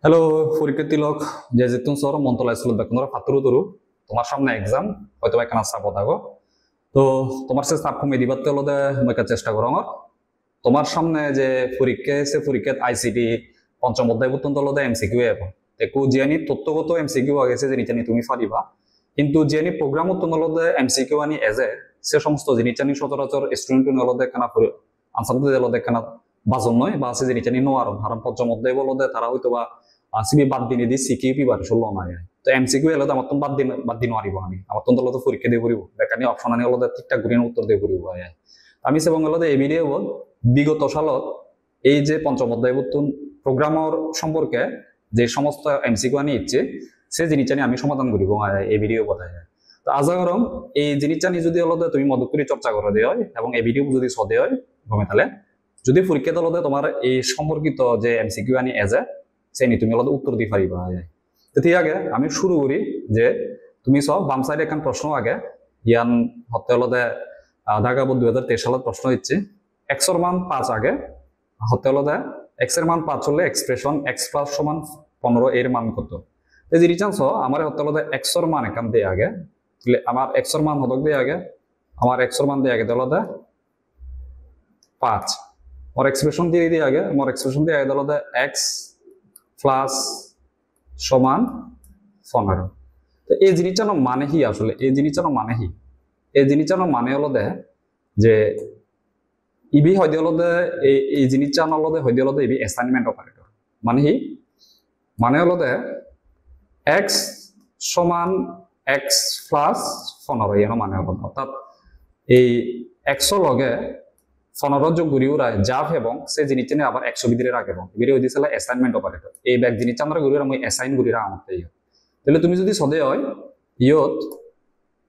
Hello পরীক্ষার্থী লোক যে যেতুন সর মন্ত্রণালয় স্কুল বেতনরা ফাতুরু তুরু তোমার সামনে এক্সাম হয়তো একখানা চাপ থাকো তো তোমার সে চাপ কমিয়ে দিবার তেলতে মই চেষ্টা করো আমার তোমার সামনে যে পরীক্ষা সে পরীক্ষাত আইসিটি পঞ্চম অধ্যায় পর্যন্ত তলতে এমসিকিউ এবং একু জিয়ানি তথ্যগত এমসিকিউ আগেছে যে নিচানি তুমি পারিবা কিন্তু জিয়ানি প্রোগ্রাম তলতে এমসিকিউ আনি এজে সে সমস্ত জিনিসানি সচরাচর স্টুডেন্ট নলতে একখানা আনসার দিতে একখানা বাজন নয় বা আছে জিনিসানি নোয়ারম হারাম পঞ্চম অধ্যায় বলতে তারা হয়তো বা সিবি বাদ দিনে দি সিকিউ পিবার ষোলো নাই তো এমসিকিউ এলে আমার তো বাদ দিন নোৱাৰিব আমি আমার তো তলতে পরীক্ষা দিয়ে করিব বেকানি অপশন আনি হলতে ঠিকঠাক ঘুরিয়ে উত্তর দিয়ে করিব আমি সেবং হলতে এবিডিএ বল বিগত সালত এই যে পঞ্চম অধ্যায় প্রোগ্রামর সম্পর্কে যে সমস্ত এমসিকিউ আনি ইচ্ছে সে জিনিসটা আমি সমাধান করিব এই ভিডিও কথায় তো আজাগরম এই জিনিসটা যদি হলতে তুমি মদত করে চর্চা করে দেয় এবং এই ভিডিও যদি সদে হয় গমে তাহলে যদি পরীক্ষা দলতে তোমার এই সম্পর্কিত যে এমসিকিউ আনি এজে সেই তুমি হলতে উত্তর দিয়ে পারিবা তো ঠিক আগে আমি শুরু করি যে তুমি সব বাম সাইডে এখন প্রশ্ন আগে ইয়ান হতে হলতে ঢাকা বোর্ড 2023 সালত প্রশ্ন দিচ্ছে এক্সর মান 5 আগে হতে হলতে এক্স এর মান 5 হলে এক্সপ্রেশন এক্স প্লাস সমান 15 এর মান কত এই যে রিচান্স আমার হতে হলতে এক্সর মান এখান দিয়ে আগে আমার এক্সর মান হতক দিয়ে আগে আমার এক্সর মান দিয়ে আগে হলতে 5 মোর এক্সপ্রেশন দিয়ে আগে মোর এক্সপ্রেশন দিয়ে আগে হলতে এক্স প্লাস সমান 15 তো এই জিনিসটার মানে কি আসলে এই জিনিসটার মানে কি এই জিনিসটার মানে হলো যে ইবি হয়তো হলো এই জিনিসটা হলো হয়তো হলো ইবি অ্যাসাইনমেন্ট অপারেটর মানে কি মানে হলো এক্স সমান এক্স প্লাস 15 এর মানে হলো অর্থাৎ এই এক্স লগে 15 যোগ করি ওরা জাভ এবং সে জিনিসটা নিয়ে আবার 100 ভিতরে রাখে এবং এবারে ওই দিয়েছিল অ্যাসাইনমেন্ট অপারেটর এই ব্যাগ জিনিসটা আমরা করি আমি অ্যাসাইন করি আমার তাহলে তুমি যদি সদে হয় ইয়ত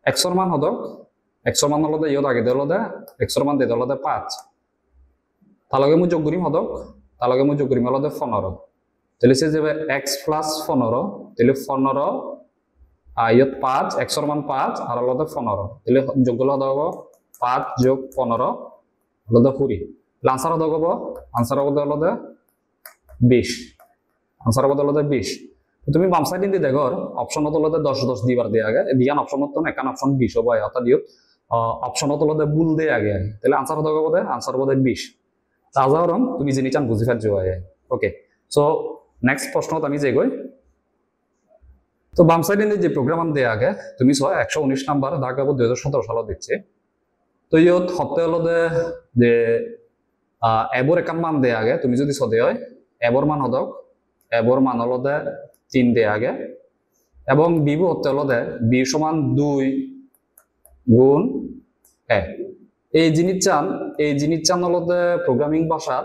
এক্সর মান হদক এক্সর মান হলো ইয়ত আগে দিল এক্সর মান দিয়ে হলো 5 তালগে মই যোগ করিম হদক তালগে মই যোগ করিম হলো 15 তাহলে সে যাবে এক্স প্লাস 15 তাহলে 15 ইয়ত 5 এক্সর মান 5 আর হলো 15 তাহলে যোগ করলে হদক 5 যোগ 15 হলো 20 আনসার হদক হবো আনসার হবো হলো 20 আনসার হবো হলো 20 তুমি বাম সাইড দিয়ে দেখো অপশন হতে 10 দিবার দিয়ে আগে দিয়ান অপশন হতো না একান অপশন 20 হবে অর্থাৎ দিও অপশন হতে ভুল দিয়ে আগে তাহলে আনসার হতে হবে আনসার হবে 20 তাজারম তুমি জিনিস বুঝি ফেলছো ওকে সো নেক্সট প্রশ্ন আমি যে গই তো বাম সাইডে যে প্রোগ্রাম দিয়ে আগে তুমি 119 নাম্বার ঢাকা বোর্ড 2017 সালে দিচ্ছে তো ইয়ত হতে হলো যে এবর একান মান দিয়ে আগে তুমি যদি সদে হয় এবর মান হদক এবর মান হলো 3 দিয়ে আগে এবং বিভু হতে হলো বি সমান 2 গুণ এই জিনিস চান হলো প্রোগ্রামিং ভাষা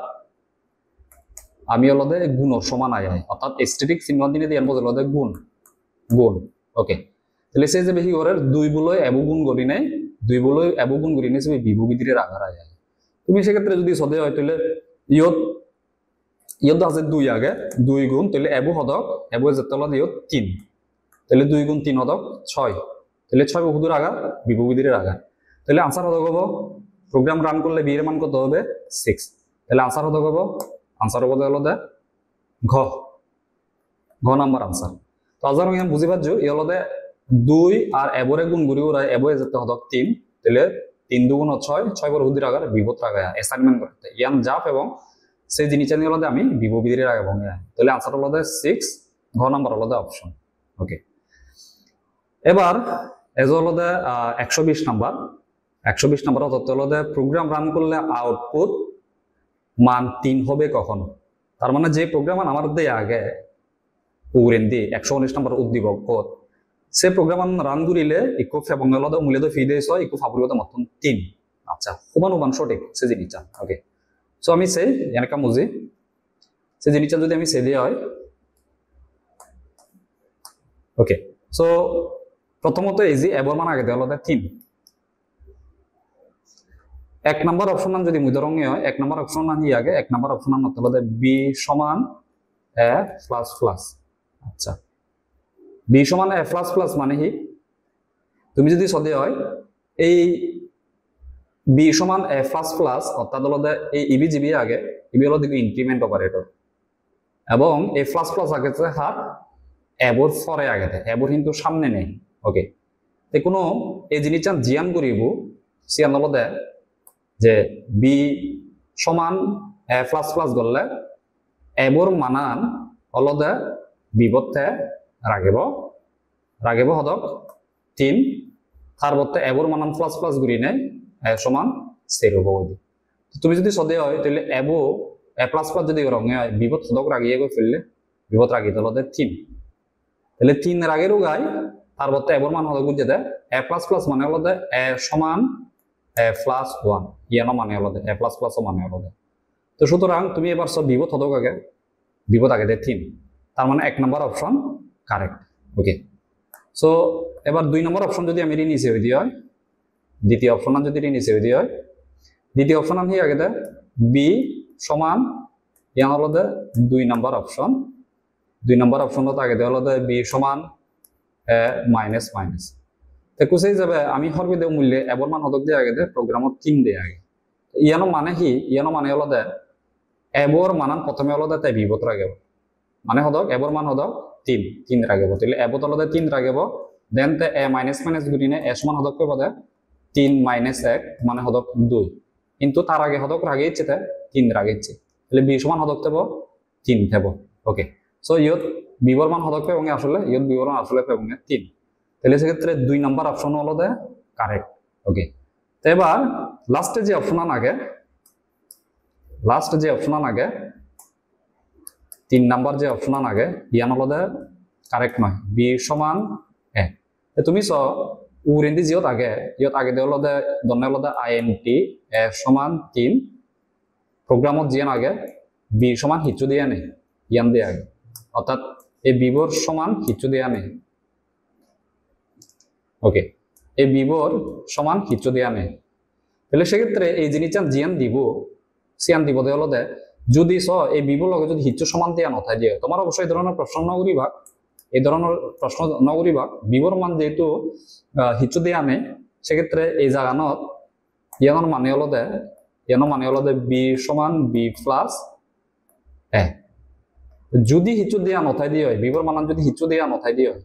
আমি হলো গুণ সমান আয় অর্থাৎ স্ট্যাটিক চিহ্ন দিনে দিয়ে হলো গুণ গুণ ওকে তাহলে সে যে বেশি করে 2 বলে এবু গুণ করি নাই 2 বলে এবু গুণ করি নাই সে বিভু বিধিরে রাখার আয় তুমি সেক্ষেত্রে যদি সদে হয় তাহলে ইয়ত আছে 2 আগে 2 গুণ তাহলে এবু হদক এবু যেতে হলো ইয়ত 3 তাহলে 2 গুণ 3 হদক 6 তাহলে 6 বহুদূর আগা বিভুবিধির আগা তাহলে আনসার হদক হবো প্রোগ্রাম রান করলে বি এর মান কত হবে 6 তাহলে আনসার হদক হবো আনসার হবো হলো ঘ নাম্বার আনসার তো আজার আমি বুঝি পাচ্ছ ই হলো 2 আর এবরে গুণ গুড়ি ওরা এবরে যেতে হদক 3 তাহলে 3 দুগুণ 6 6 বড় হুদির আগার বিভূত রাখা অ্যাসাইনমেন্ট করতে ইয়ান জাপ এবং সেই জিনিসটা নিয়ে হলো আমি বিভূবিধির আগে ভঙ্গে তাহলে আনসার হলো 6 ঘ নাম্বার হলো অপশন ওকে এবার এজ হলো 120 নাম্বার 120 নাম্বার অর্থাৎ হলো প্রোগ্রাম রান করলে আউটপুট মান 3 হবে কখন তার মানে যে প্রোগ্রাম আমার দিয়ে আগে উড়েন দিয়ে 119 নাম্বার উদ্দীপক কোড সে প্রোগ্রাম রান করিলে ইকো এবং হলো মূল্য ফি দিয়েছ ইকো ফাবরিগত মতন 3 আচ্ছা উবান সঠিক সে জিনিসটা ওকে সো আমি সেই এনেকা মুজি সে জিনিসটা যদি আমি সে দিয়ে হয় ওকে সো প্রথমত এই যে এবর মান আগে দেওয়া হলো 3 এক নাম্বার অপশন নাম যদি মুদরঙ্গে হয় এক নাম্বার অপশন নাম আগে এক নাম্বার অপশন নাম হতে হলো বি সমান এ প্লাস প্লাস আচ্ছা বি সমান এ প্লাস প্লাস মানে কি তুমি যদি সদে হয় এই বি সমান এ প্লাস প্লাস অর্থাৎ হলো এই ইবি জিবি আগে ইবি হলো ইনক্রিমেন্ট অপারেটর এবং এই প্লাস প্লাস আগে হার এবর পরে আগে এবর কিন্তু সামনে নেই ওকে তে কোনো এই জিনিসটা জিয়ান করিব সিয়ান হলো দে যে বি সমান এ প্লাস প্লাস করলে এবর মানান হলো দে বিপদে রাগিব হদক 3 তার বর্তে এবর মানান প্লাস প্লাস ঘুরি নেয় সমান স্থির হবো তুমি যদি সদে হয় তাহলে এবো এ প্লাস প্লাস যদি রঙে হয় বিপদ হদক রাগিয়ে গিয়ে ফেললে বিপদ রাগি তাহলে 3 তাহলে 3 রাগেরও গায় তার বর্তে এবর মান হদক বুঝে দেয় এ প্লাস প্লাস মানে হলো দে এ সমান এ প্লাস 1 ইয়ানো মানে হলো দে এ প্লাস প্লাসও মানে হলো দে তো সুতরাং তুমি এবার সব বিপদ হদক আগে বিপদ আগে দেয় 3 তার মানে 1 নম্বর অপশন কারেক্ট ওকে সো এবার 2 নম্বর অপশন যদি আমি নিচে হই হয় দ্বিতীয় অপশন যদি নিচে হই হয় দ্বিতীয় অপশন আমি আগে দেয় বি সমান ইয়ান হলো দে 2 নম্বর অপশন 2 নম্বর অপশন তো আগে দেয় হলো দে বি সমান মাইনাস মাইনাস তো কুসেই যাবে আমি হরবে দেব মূল্যে এবর মান হদক দিয়ে আগে দে প্রোগ্রামত 3 দিয়ে আগে ইয়ানো মানে কি ইয়ানো মানে হলো দে এবর মানান প্রথমে হলো দে তাই বিপদ রাগেব মানে হদক এবর মান হদক 3 রাগেব তাহলে এবত হলো দে 3 রাগেব দেন তে এ মাইনাস মাইনাস গুলি নে এস মান হদক কইব দে 3 মাইনাস 1 মানে হদক 2 কিন্তু তার আগে হদক রাগে ইচ্ছে 3 রাগে ইচ্ছে তাহলে বি সমান হদক দেব 3 দেব ওকে সো ইয়ত বিবর মান হদক এবং আসলে ইয়ত বিবর মান আসলে এবং 3 তাহলে সেক্ষেত্রে 2 নম্বর অপশন হলো দে কারেক্ট ওকে তো এবার লাস্টে যে অপশন আগে 3 নাম্বার যে অপশন আগে ইয়ান হলো দে কারেক্ট নয় বি সমান এ তুমি স উরেন্দি জিয়ত আগে দে হলো দে দনে হলো দে আইএনটি এ সমান 3 প্রোগ্রামত জিয়ান আগে বি সমান হিচু দিয়া নেই ইয়ান দিয়ে আগে অর্থাৎ এই বিবর সমান হিচু দিয়া নেই ওকে এই বিবর সমান হিচু দিয়া নেই তাহলে সেক্ষেত্রে এই জিনিসটা জিয়ান দিব সিয়ান দিব দে হলো দে যদি স এই বিবর লগে যদি হিচু সমান দিয়া নথায় দিয়ে তোমার অবশ্যই এই ধরনের প্রশ্ন নগরিবা এই ধরনের প্রশ্ন নগরিবা বিবর মান যেহেতু হিচু দিয়া নেই সেক্ষেত্রে এই জায়গানত ইয়ানোর মানে হলো দে বি সমান বি প্লাস এ যদি হিচু দিয়া নথায় দিয়ে হয় বিবর মানান যদি হিচু দিয়া নথায় দিয়ে হয়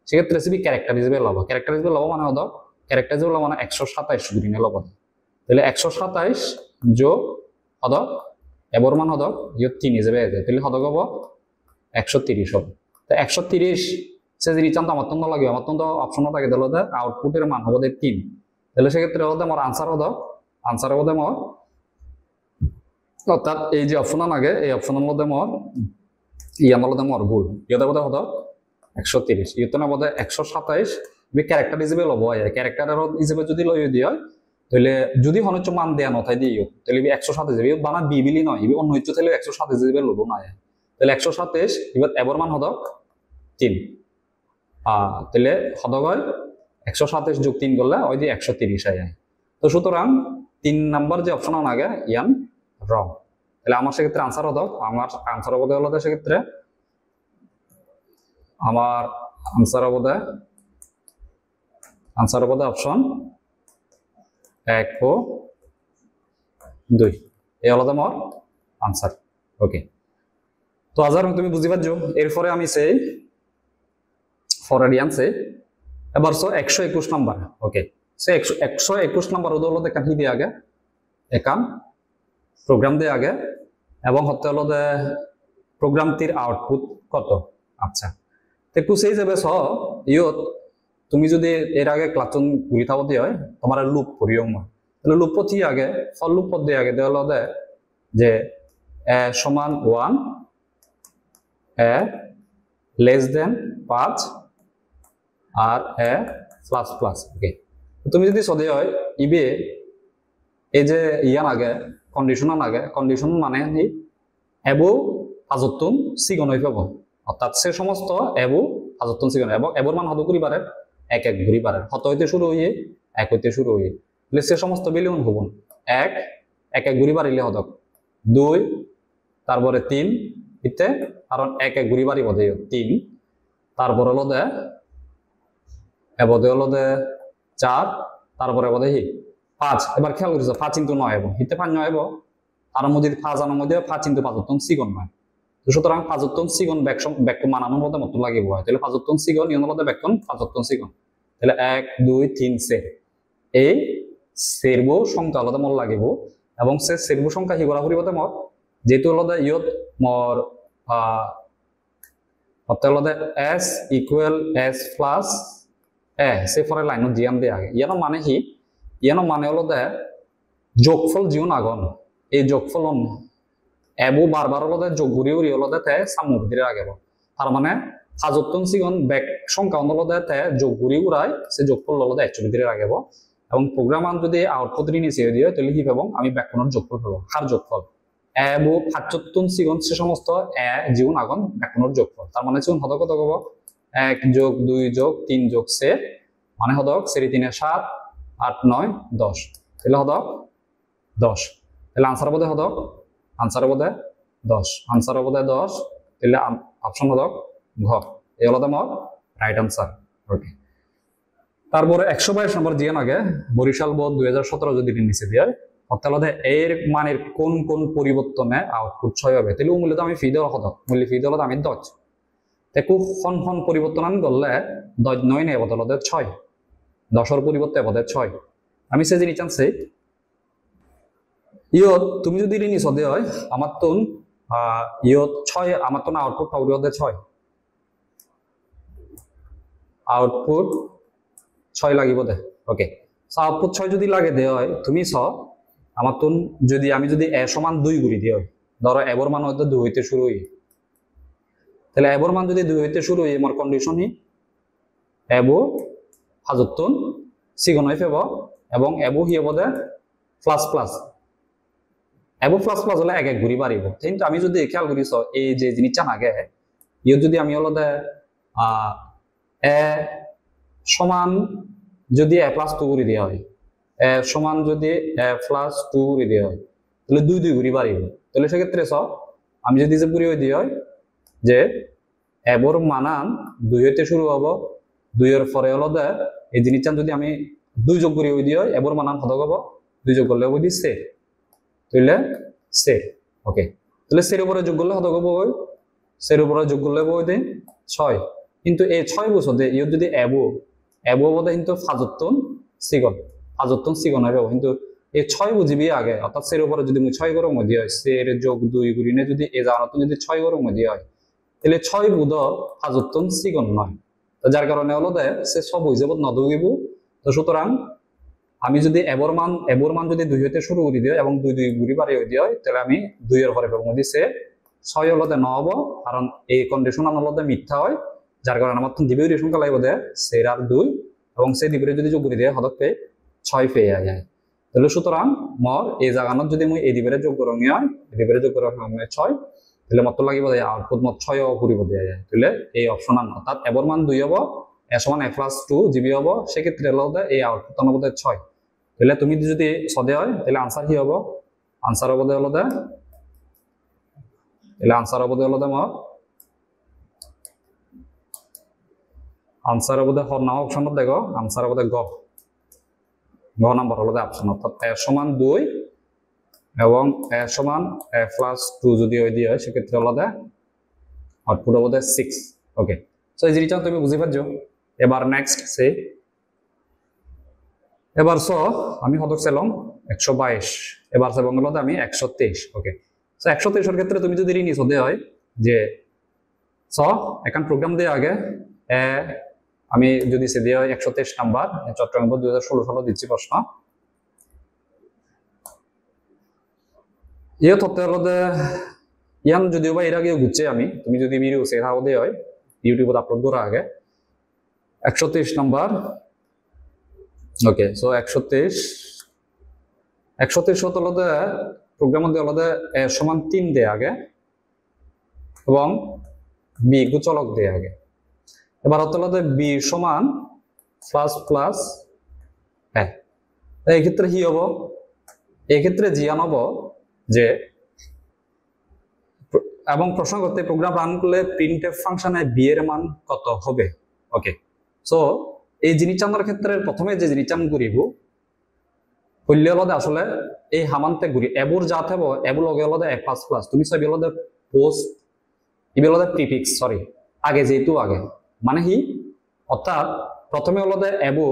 সেক্ষেত্রে রেসিপি ক্যারেক্টারিজেবল লব ক্যারেক্টারিজেবল লব মানে হদক ক্যারেক্টারিজেবল মানে 127 গুণিনে লব তাহলে 127 যোগ হদক এবর মান হদক ইয়ত 3 হিসেবে তাহলে হদক হব 130 হবে তো 130 সে যে রিচান তো আমার তো লাগে আমার তো অপশন থাকে দিল দে আউটপুটের মান হবে 3 তাহলে সেক্ষেত্রে হতে আমার আনসার হবে মোর অর্থাৎ এই যে অপশন লাগে এই অপশনের মধ্যে মোর ইয়ার মধ্যে মোর ভুল ইয়তে বোধ হতো 130 ইয়তে না বোধ 127 ক্যারেক্টার হিসেবে লব ক্যারেক্টারের হিসেবে যদি লই দিয়ে তাহলে যদি হনচ মান দেয়া নথায় দিও তাহলে 127 যাবে বানা বিবিলি নয় ইবে অন্য হচ্ছে তাহলে 127 যাবে লব না তাহলে 127 এবার এবর মান হদক 3 তাহলে হদক হয় 127 যোগ 3 করলে ওই দিয়ে 130 আয় তো সুতরাং 3 নাম্বার যে অপশন আগে ইয়ান রং তাহলে আমার সেক্ষেত্রে আনসার হদক আমার আনসার হবে হলো সেক্ষেত্রে আমার আনসার হবে অপশন 1 ও 2 এই হলো আমার আনসার ওকে তো আজার তুমি বুঝি পারছো এরপরে আমি সেই ফরওয়ার্ড আনছে এবার 121 নাম্বার ওকে সে 121 নাম্বার হলো দেখান কি দিয়ে আগে একান প্রোগ্রাম দিয়ে আগে এবং হতে হলো যে প্রোগ্রামটির আউটপুট কত আচ্ছা তো একটু সেই যাবে ইয়ত তুমি যদি এর আগে ক্লাসন ঘুরি থাকো দিয়ে হয় তোমার লুপ করিও তাহলে লুপ পথি আগে ফর লুপ পথ দিয়ে আগে দেওয়া হলো যে এ সমান 1 এ লেস দেন 5 আর এ প্লাস প্লাস ওকে তুমি যদি সদে হয় ইবে এই যে ইয়ান আগে কন্ডিশন মানে কি এবো আজতুন সিগন হই পাবো অর্থাৎ সে সমস্ত এবো আজতুন সিগন এবং এবর মান হদ করি পারে এক ঘুরি পারে হত হইতে শুরু হইয়ে এক হইতে শুরু হইয়ে তাহলে সে সমস্ত বিলিয়ন হবন এক ঘুরি পারিলে হদক 2 তারপরে 3 ইতে কারণ এক ঘুরি পারি বদে 3 তারপর হলো দে এবদে হলো দে 4 তারপরে বদে 5 এবার খেয়াল করিস 5 কিন্তু 9 এবং হিতে 5 9 এবং আর মধ্যে 5 আনার মধ্যে 5 কিন্তু 5 তখন সিগন নয় সুতরাং পাঁচতন সিগন ব্যাক মানানোর মধ্যে মত লাগিব হয় তাহলে পাঁচতন সিগন ইয়ন মধ্যে ব্যাকন পাঁচতন সিগন তাহলে 1 2 3 সের এই সেরবো সংখ্যা আলাদা মল লাগিব এবং সে সেরবো সংখ্যা হি করা পরিবর্তে মর যেহেতু আলাদা ইয়ত মর অর্থাৎ s ইকুয়াল s প্লাস এ সে পরে লাইন জিয়ান দিয়ে আগে ইয়ানো মানে কি ইয়ানো মানে হলো দে যোগফল জিউন আগন এই যোগফল এবো বারবার হলো দে যোগ ঘুরি ঘুরি হলো দে তে সামুক দিয়ে আগে তার মানে হাজতন সিগন ব্যাক সংখ্যা হলো দে তে যোগ ঘুরি ঘুরাই সে যোগফল হলো দে 41 দিয়ে আগে এবং প্রোগ্রাম আন যদি আউটপুট রি নিচে দিয়ে তাহলে কি পাবো আমি ব্যাকরণের যোগফল পাবো হার যোগফল এবো হাজতন সিগন সে সমস্ত এ জিউন আগন ব্যাকরণের যোগফল তার মানে জিউন হতো কত কব 1 যোগ 2 যোগ 3 যোগ সে মানে হদক সেরি 3 এ 7 8 9 10 তাহলে হদক 10 তাহলে answer Bade হদক answer Bade 10 answer Bade 10 তাহলে অপশন হদক ঘ এই হলো তোমার রাইট আনসার ওকে তারপরে 122 নম্বর জিএন আগে বরিশাল বোর্ড 2017 যদি নিচে দিয়ে অর্থাৎ এর মানের কোন কোন পরিবর্তনে আউটপুট 6 হবে তাহলে মূলত আমি ফি দেওয়া হদক মূল্য ফি দেওয়া আমি 10 দেখো খন পরিবর্তন আন করলে 9 নে বদলতে 6 10 পরিবর্তে বদলে 6 আমি সে জিনিস আনছি ইয়ত তুমি যদি ঋণী সদে হয় আমার তো ইয়ত 6 আমার তো আউটপুট পাউরি হতে 6 আউটপুট 6 লাগিব দে ওকে সো আউটপুট 6 যদি লাগে দে হয় তুমি স আমার তো যদি আমি যদি এ সমান 2 গুলি দিয়ে হয় ধরো এবর মান হয়তো 2 হইতে শুরু হই তাহলে এবর মান যদি 2 হইতে শুরু হই আমার কন্ডিশন হি এবো হাজতন সিগন হই ফেব এবং এবো হি হবদে প্লাস প্লাস এবো প্লাস প্লাস হলে এক এক ঘুরি বাড়িব কিন্তু আমি যদি খেয়াল করি এই যে জিনিসটা আগে ইয়ে যদি আমি হলো দে এ সমান যদি এ প্লাস 2 করে দেওয়া হয় এ সমান যদি এ প্লাস 2 করে দেওয়া হয় তাহলে 2 2 ঘুরি বাড়িব তাহলে সেক্ষেত্রে আমি যদি যে ঘুরি দিয়ে হয় যে এবর মানান 2 হইতে শুরু হব 2 এর পরে হলো দে এই জিনিসটা যদি আমি 2 যোগ করি হই দিয়ে হয় এবর মানান কত হব 2 যোগ করলে হই দিছে তাহলে সে ওকে তাহলে সের উপরে যোগ করলে কত হব হয় সের উপরে যোগ করলে হই দে 6 কিন্তু এই 6 বছর দে ইও যদি এবো বদে কিন্তু ফাজতন সিগন হবে কিন্তু এই 6 বুঝিবি আগে অর্থাৎ সের উপরে যদি 6 গরম মধ্যে হয় সের যোগ 2 গুণিনে যদি এ জানাতো যদি 6 গরম মধ্যে হয় তাহলে 6 বুধ ফাজতন সিগন নয় তো যার কারণে হলো দে সে সব হয়ে যাব নদগিব তো সুতরাং আমি যদি এবর মান যদি 2 হইতে শুরু করে দিই এবং 2 2 ঘুরি বাড়ি হয়ে দিই তাহলে আমি 2 এর পরে পাবো মধ্যে সে 6 হলো দে ন হবো কারণ এই কন্ডিশন হলো দে মিথ্যা হয় যার কারণে আমার তো দিবে সংখ্যা লাগবে দে সের আর 2 এবং সে দিবে যদি যোগ করে দেয় হদক পে 6 পেয়ে যায় তাহলে সুতরাং মর এই জায়গানত যদি মই এই দিবে যোগ করং হয় এই দিবে যোগ করং হয় 6 তাহলে মত লাগিব দে আউটপুট মত 6 ও ঘুরিব দেয়া যায় তাহলে এই অপশন আন অর্থাৎ এবর মান 2 হবো এ সমান a + 2 জিবি হবো সেই ক্ষেত্রে হলো দে এই আউটপুট অনুপাতে 6 তাহলে তুমি যদি সদে হয় তাহলে আনসার কি হবো আনসার হবো দে হলো দে তাহলে আনসার হবো দে হলো দে মর আনসার হবো দে হর নাও অপশন দেখো আনসার হবো দে গ নাম্বার হলো দে অপশন অর্থাৎ a সমান 2 এবং a সমান a + 2 যদি হই দিয়ে হয় সেক্ষেত্রে হলো দে আউটপুট হবো দে 6 ওকে সো এই জিনিসটা তুমি বুঝে পাচ্ছো এবার নেক্সট সে এবার আমি হদক চাইলাম 122 এবার চাইব হলো আমি 123 ওকে সো 123 এর ক্ষেত্রে তুমি যদি ঋণী সদে হয় যে এখন প্রোগ্রাম দিয়ে আগে আমি যদি সে দিয়ে হয় 123 নাম্বার চট্টগ্রাম 2016 সালে দিচ্ছি প্রশ্ন ইয়ে তথ্য হলো ইয়ান যদিও বা এর আগে ঘুরছে আমি তুমি যদি ভিডিও শেখা হতে হয় ইউটিউবে আপলোড করা আগে 123 নাম্বার ওকে সো 123 হলো প্রোগ্রাম মধ্যে হলো এ সমান 3 দেয় আগে এবং বি গুচলক দেয় আগে এবার হলো বি সমান প্লাস প্লাস এই ক্ষেত্রে কি হবো এই ক্ষেত্রে জিয়ান হবো যে এবং প্রশ্ন করতে প্রোগ্রাম রান করলে প্রিন্টএফ ফাংশনে বি এর মান কত হবে ওকে সো এই জিনিসটা আমার ক্ষেত্রে প্রথমে যে জিনিসটা আমি করিব হইলে হলো আসলে এই হামানতে ঘুরি এবুর যা থাকবো এবুর লগে হলো এ প্লাস প্লাস তুমি সব হলো পোস্ট ইবে হলো প্রিফিক্স সরি আগে যেহেতু আগে মানে হি অর্থাৎ প্রথমে হলো এবো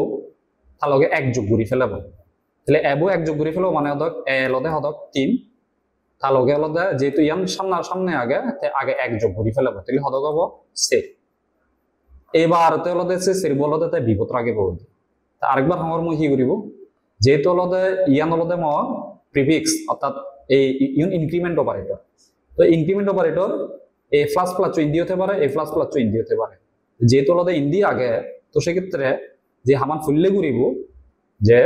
তার লগে এক যোগ করি ফেলাব তাহলে এবো এক যোগ করি ফেলাব মানে হদক এ লদে হদক 3 তার লগে হলো যেহেতু ইয়ান সামনে আগে আগে এক যোগ করি ফেলাব তাহলে হদক হবো সে এবার তো হলো সে সের বলতে তাই বিপদ আগে বলতে আরেকবার আমার মই কি করিব যেহেতু হলো ইয়ান হলো মর প্রিফিক্স অর্থাৎ এই ইনক্রিমেন্ট অপারেটর তো ইনক্রিমেন্ট অপারেটর এ প্লাস প্লাস ইন্দি হতে পারে এ প্লাস প্লাস ইন্দি হতে পারে যেহেতু হলো ইন্দি আগে তো সেক্ষেত্রে যে হামান ফুললে ঘুরিব যে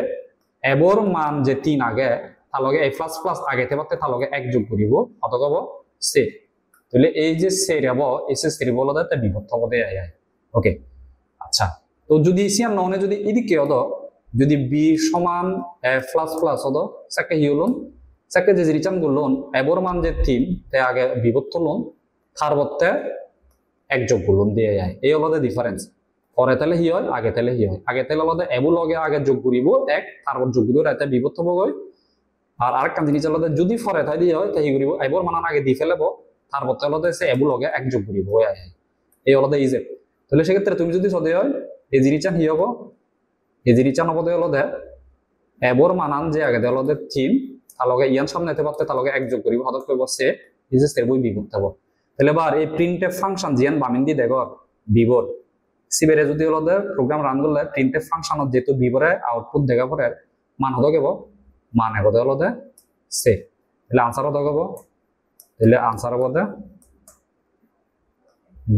এবর মান যে 3 আগে তার লগে এ প্লাস প্লাস আগে পারতে তার লগে এক যোগ করিব অত কব সে তাহলে এই যে সে যাব এই সে সের বলতে তা বিভক্ত হবে আয় ওকে আচ্ছা তো যদি সিয়ান ননে যদি এদিকে হদ যদি বি সমান এ প্লাস প্লাস হদ সাকে হিউলন সাকে যে রিটার্ন করলন এবর মান যে 3 তে আগে বিভক্ত লন তার বলতে এক যোগ করলন দিয়ে যায় এই হলো ডিফারেন্স পরে তাহলে হি হয় আগে তাহলে হি হয় আগে তাহলে হলো এবো লগে আগে যোগ করিব এক তারপর যোগ করিব রাতে বিভক্ত হবো আর আরেকটা জিনিস হলো যদি পরে তাই দিয়ে হয় তাই করিব এবর মান আগে দি ফেলবো তারপর হলো সে এবো লগে এক যোগ করিব এই হলো ইজে তাহলে সেক্ষেত্রে তুমি যদি সদে হয় এই জিনিসটা হি হবো এই জিনিসটা নবদে হলো এবর মানান যে আগে হলো 3 তার লগে ইয়ান সামনে নিতে পারতে তার লগে এক যোগ করিব হদক করব সে ইজে সে বই বিভক্ত হবো তাহলে এবার এই প্রিন্টএফ ফাংশন জিয়ান বামিন দি দেখো বিবর সিবেরে যদি হলো প্রোগ্রাম রান করলে প্রিন্টএফ ফাংশনত যেহেতু বিবরে আউটপুট দেখা পরে মান হদক হবো মান হবো হলো সে তাহলে আনসার হদক হবো তাহলে আনসার হবো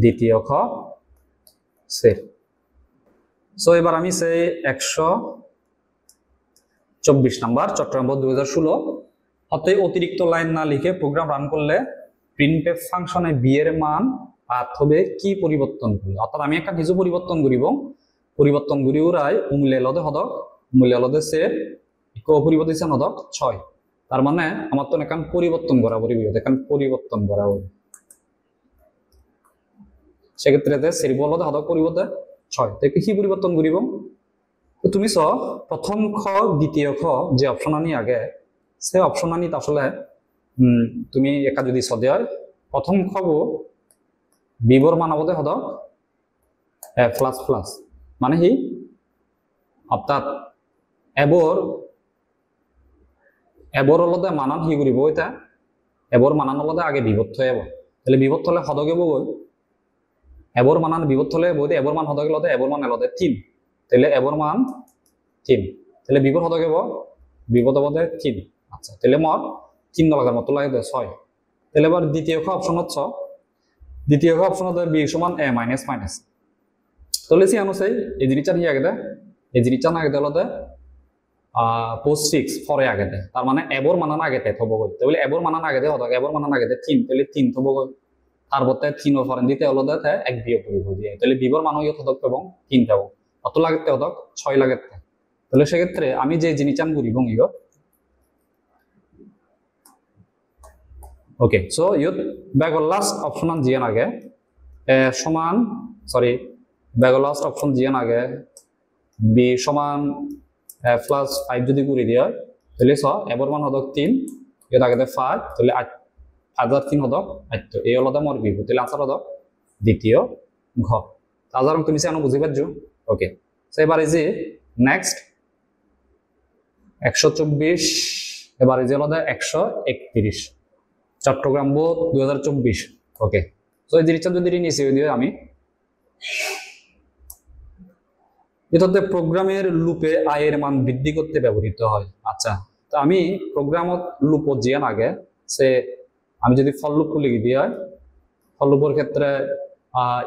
দ্বিতীয় খ সে সো এবার আমি সেই 124 নাম্বার চট্টগ্রাম 2016 হতে অতিরিক্ত লাইন না লিখে প্রোগ্রাম রান করলে প্রিন্টএফ ফাংশনে বি এর মান হবে কি পরিবর্তন করলে অর্থাৎ আমি একটা কিছু পরিবর্তন করি ওরাই উমলে লদে হদক উমলে লদে সে পরিবর্তন হদক 6 তার মানে আমার তো এখান পরিবর্তন করা পরিবর্তন করা সেক্ষেত্রে সের বলদে হদক পরিবর্তন 6 থেকে কি পরিবর্তন করিব তুমি চ প্রথম খ দ্বিতীয় খ যে অপশন আনি আগে সে অপশন আনি আসলে তুমি একা যদি সদে হয় প্রথম খব বিবর মানবদে হদ প্লাস প্লাস মানে কি অর্থাৎ এবর হলদে মানান কি করিব এটা এবর মানান হলদে আগে বিভক্ত হয়ে তাহলে বিভক্ত হলে হদকে বই এবর মানান বিভক্ত হলে বই এবর মান হদকে লদে এবর মান এলদে 3 তাহলে এবর মান 3 তাহলে বিভর হদকে বিভক্ত হবদে 3 আচ্ছা তাহলে মর 3 লাগার মতো লাগে 6 তাহলে এবার দ্বিতীয় খ অপশন হচ্ছে দ্বিতীয় খ অপশন হচ্ছে বি সমান এ মাইনাস মাইনাস তাহলে সি অনুসাই এই জিনিসটা নিয়ে আগে দেয় এই জিনিসটা না আগে দেয় পোস্ট 6 পরে আগে দেয় তার মানে এবর মানান আগে দেয় থবো গই তাহলে এবর মানান আগে দেয় হদক এবর মানান আগে দেয় 3 তাহলে 3 থবো গই তারপর 3 ওর ফরেন দিতে হলো দেয় এক বিয়োগ করিব দিয়ে তাহলে বিবর মান হইও হদক এবং 3 দেব কত লাগতে হদক 6 লাগতে তাহলে সেক্ষেত্রে আমি যে জিনিসটা করিব ইও ওকে সো ইউত ব্যাগর লাস্ট অপশন জিয়ান আগে সমান সরি ব্যাগর লাস্ট অপশন জিয়ান আগে বি সমান প্লাস 5 যদি করে দিয়া তাহলে স এবার মান হদক 3 এর আগে 5 তাহলে 8 হদক 8 এই হলো মোর বিভু তাহলে আনসার হদক দ্বিতীয় ঘ তাজারং তুমি সে আনো বুঝি পারছো ওকে সো এবার এই যে নেক্সট 124 এবার এই যে হলো 131 চট্টগ্রাম বোর্ড 2024 ওকে তো এই জিনিসটা যদি নিচে দিই আমি এটাতে প্রোগ্রামের লুপে আয়ের মান বৃদ্ধি করতে ব্যবহৃত হয় আচ্ছা তো আমি প্রোগ্রামত লুপ জিয়ান আগে সে আমি যদি ফল লুপ লিখে দিই হয় ফল লুপের ক্ষেত্রে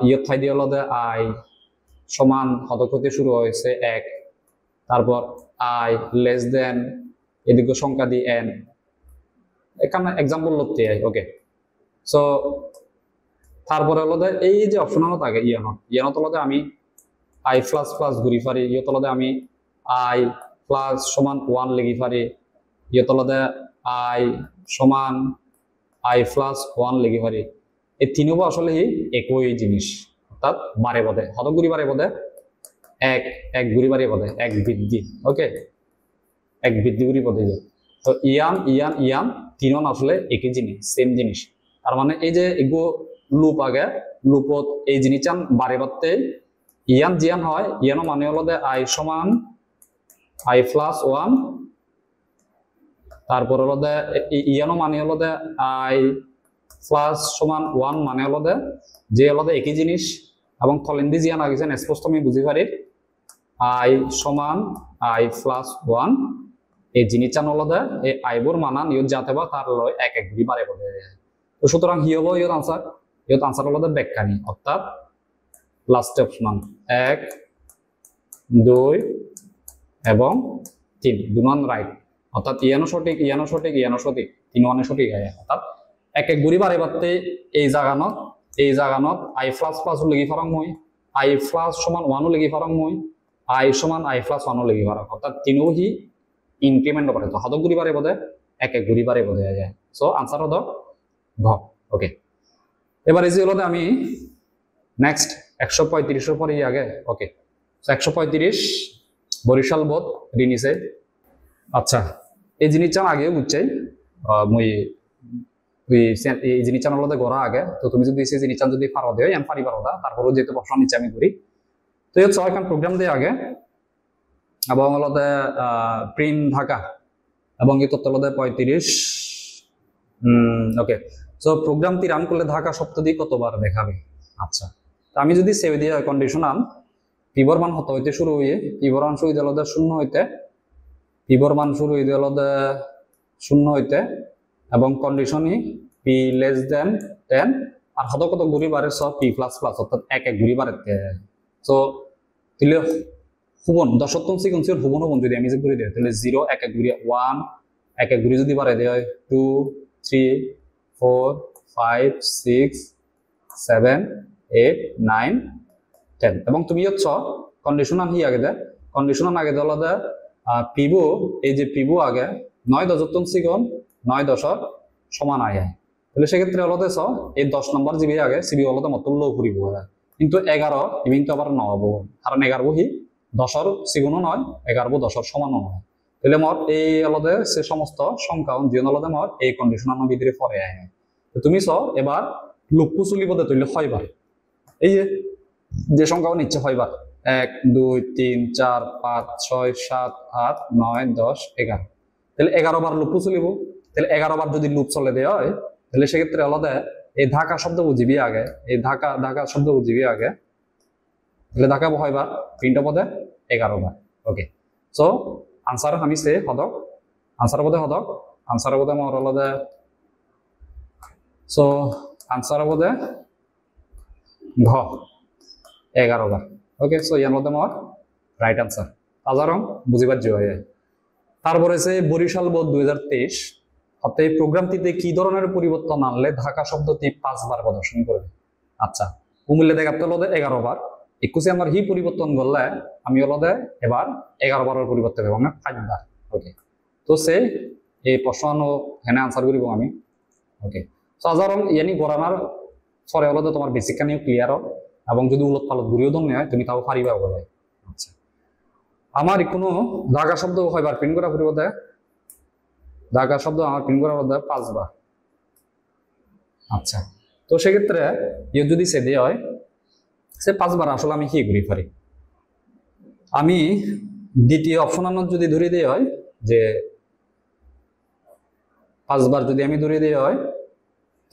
ইয়ে ঠাই দিয়ে হলো আই সমান হদক হতে শুরু হয়েছে 1 তারপর আই লেস দেন এদিকে সংখ্যা দিয়ে n এখানে এক্সাম্পল লতে আই ওকে সো তারপরে হলো এই যে অপশন হলো থাকে ইয়ানত হলো আমি আই প্লাস প্লাস ঘুরি পারি ইয়ত হলো আমি আই প্লাস সমান 1 লিখি পারি ইয়ত হলো আই সমান আই প্লাস 1 লিখি পারি এই তিনও আসলে একই জিনিস অর্থাৎ বারে বদে হদক ঘুরি বারে বদে এক ঘুরি বারে বদে এক বৃদ্ধি ওকে এক বৃদ্ধি ঘুরি বদে তো ইয়ান তিনন আসলে একই জিনিস সেম জিনিস তার মানে এই যে এগো লুপ আগে লুপত এই জিনিসান বারে বাড়তে ইয়ান জিয়ান হয় ইয়ানো মানে হলো দে আই সমান আই প্লাস ওয়ান, তারপর হলো দে ইয়ানো মানে হলো দে আই প্লাস সমান ওয়ান মানে হলো দে যে হলো দে একই জিনিস এবং থলেন্দি জিয়ান আগেছেন স্পষ্ট আমি বুঝি পারি আই সমান আই প্লাস ওয়ান এই জিনিসটা হলো দে এই আইবোর মানান ইয়ত যাতে বা তার লয় এক এক দুই বারে বলে তো সুতরাং হি হবো ইয়ত আনসার হলো দে ব্যাখ্যানি অর্থাৎ লাস্ট অপশন 1 2 এবং 3 দুমান রাইট অর্থাৎ ইয়ানো সঠিক ইয়ানো সঠিক ইয়ানো সঠিক 3 ওয়ানে সঠিক হয় অর্থাৎ এক এক গুড়ি বারে বাড়তে এই জাগানত আই প্লাস প্লাস লেগি ফারাং মই আই প্লাস সমান 1 লেগি ফারাং মই আই সমান আই প্লাস 1 লেগি ফারাং অর্থাৎ তিনও হি ইনক্রিমেন্ট করে তো হদক গুড়ি বারে বোধে এক এক গুড়ি বারে বোধে যায় সো আনসার হদক ঘ ওকে এবার এই যে হলো আমি নেক্সট 135 পরে আগে ওকে 135 বরিশাল বোধ রিনিসে আচ্ছা এই জিনিসটা আগে বুঝছাই মই এই জিনিসটা হলো গড়া আগে তো তুমি যদি এই জিনিসটা যদি পারো দেয় আমি পারি পারো তারপরও যেহেতু প্রশ্ন নিচে আমি করি তো এই 6 খান প্রোগ্রাম দিয়ে আগে এবং হলো প্রিন্ট ঢাকা এবং এই তথ্য হলো 35 ওকে সো প্রোগ্রামটি রান করলে ঢাকা শব্দ দিয়ে কতবার দেখাবে আচ্ছা তো আমি যদি সেভ দিয়ে কন্ডিশন আন পিবর মান হতে হইতে শুরু হয়ে পিবর মান শুরু হইতে শূন্য হইতে পিবর মান শুরু হইতে শূন্য হইতে এবং কন্ডিশনই পি লেস দেন 10 আর হত কত ঘুরি বারে সব পি প্লাস প্লাস অর্থাৎ এক এক ঘুরি বারে সো তাহলে হুবন দশতম সিকোয়েন্সের হুবন যদি আমি যে ঘুরি দেই তাহলে 0 এক এক ঘুরি 1 এক এক ঘুরি যদি বারে দেয় 2 3 4 5 6 7 8 9 10 এবং তুমি হচ্ছে কন্ডিশনাল হি আগে দে কন্ডিশনাল আগে দল দে পিবো এই যে পিবো আগে 9 দশতম সিকোয়েন্স 9 দশক সমান আয় তাহলে সেক্ষেত্রে হলো এই 10 নম্বর জিবি আগে সিবি হলো মত লো ঘুরিব কিন্তু 11 ইভিন তো আবার নহবো কারণ 11 হি 10 সিগুণও নয় 11 10 সমানও নয় তাহলে মত এই হলো সে সমস্ত সংখ্যা যে হলো মত এই কন্ডিশনাল ভিতরে পরে আয় তো তুমি এবার লুপু চলিব দে তুইলে হয়বার এই যে সংখ্যা নিচ্ছে হয়বার 1 2 3 4 5 6 7 8 9 10 11 তাহলে 11 বার লুপু চলিব তাহলে 11 বার যদি লুপ চলে দেয় হয় তাহলে সেক্ষেত্রে আলাদা এই ঢাকা শব্দ বুঝিবি আগে এই ঢাকা শব্দ বুঝিবি আগে তাহলে ঢাকা হয়বার প্রিন্ট পদে 11 বার ওকে সো আনসার আমি সে হদক আনসার পদে হদক আনসার পদে আমার আলাদা সো আনসার পদে ঘ 11 বার ওকে সো ইয়ার মধ্যে আমার রাইট আনসার তাজারং বুঝিবার জয় তারপরে সে বরিশাল বোধ 2023 অর্থাৎ এই প্রোগ্রামটিতে কি ধরনের পরিবর্তন আনলে ঢাকা শব্দটি 5 বার প্রদর্শন করবে আচ্ছা কুমিল্লা দেখাতে হলো 11 বার 21 আমার হি পরিবর্তন করলে আমি হলো এবার 11 বারের পরিবর্তন এবং 5 বার ওকে তো সে এই প্রশ্ন এখানে আনসার করিব আমি ওকে সাধারণ ইয়ানি গড়ানার পরে হলো তোমার বেসিক কানিও ক্লিয়ার হোক এবং যদি উলট পালট ঘুরিও ধন্য হয় তুমি তাও পারিবা বলে আচ্ছা আমার কোনো ঢাকা শব্দ হয়বার প্রিন্ট করা পরিব ঢাকা শব্দ আমার প্রিন্ট করা পরিব 5 বার আচ্ছা তো সেক্ষেত্রে ইয়ে যদি সে দিয়ে হয় সে 5 বার আসলে আমি কি ঘুরি পারি আমি দ্বিতীয় অপশন যদি ধরে দিয়ে হয় যে 5 বার যদি আমি ধরে দিয়ে হয়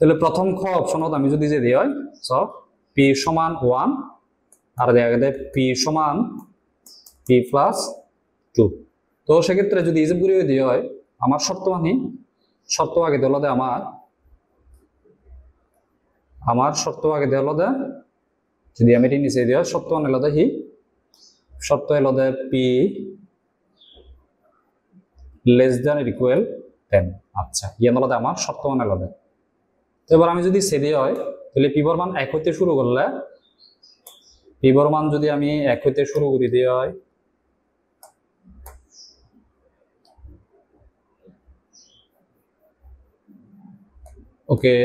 তাহলে প্রথম খ অপশনত আমি যদি যে দিয়ে হয় সব পি সমান 1 আর দেখা যায় পি সমান পি প্লাস 2 তো সেক্ষেত্রে যদি ইজিপ ঘুরিয়ে দিয়ে হয় আমার শর্ত আগে দিল আমার শর্ত আগে দিল যদি আমি এটি নিচে দিয়ে শর্ত এলো হি শর্ত এলো পি লেস দেন ইকুয়াল 10 আচ্ছা ইয়ে হলো আমার শর্ত এলো তো এবার আমি যদি সে দিয়ে হয় তাহলে পিবর মান 1 হইতে শুরু করলে পিবর মান যদি আমি 1 হইতে শুরু করে দিয়ে হয় ওকে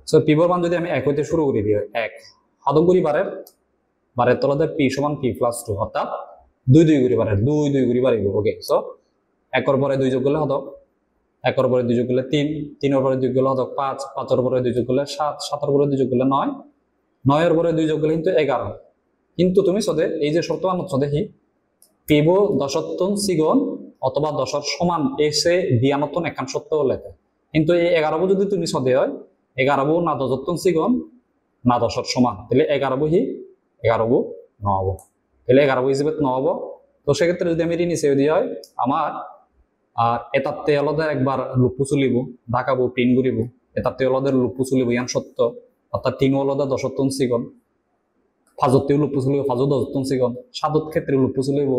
সো পিবর মান যদি আমি 1 হইতে শুরু করে দিই 1 হাদগুড়ি বারের তলাতে পি সমান পি প্লাস 2 অর্থাৎ 2 2 গুড়ি বারের 2 2 গুড়ি বাড়িব ওকে সো 1 এর পরে 2 যোগ করলে হতো 1 উপরে 2 যোগ করলে 3, 3 উপরে 2 করলে হতো 5, 5 উপরে 2 যোগ করলে 7, 7 উপরে 2 যোগ করলে 9, 9 উপরে 2 যোগ করলে কিন্তু 11। কিন্তু তুমি সদে এই যে শর্তমান হচ্ছে দেখি পিব দশত্তন সিগন অথবা দশর সমান এসে দিয়ানতন একান সত্য হলে, কিন্তু এই 11 যদি তুমি সদে হয় 11 না দশত্তন সিগন না দশর সমান, তাহলে 11 হি 11 নহব, তাহলে 11 হিসেবে নহব। তো সেক্ষেত্রে যদি আমি ঋণী সেও দিয়ে হয় আমার আর এটাতে আলাদা একবার লুপু চলিব ঢাকাবো পিন ঘুরিব, এটাতে আলাদা লুপু চলিব ইয়ান সত্য, অর্থাৎ 3 আলাদা দশত্তন সিগন, ফাজতেও লুপু চলিব ফাজত দশত্তন সিগন, সাদত ক্ষেত্রে লুপু চলিব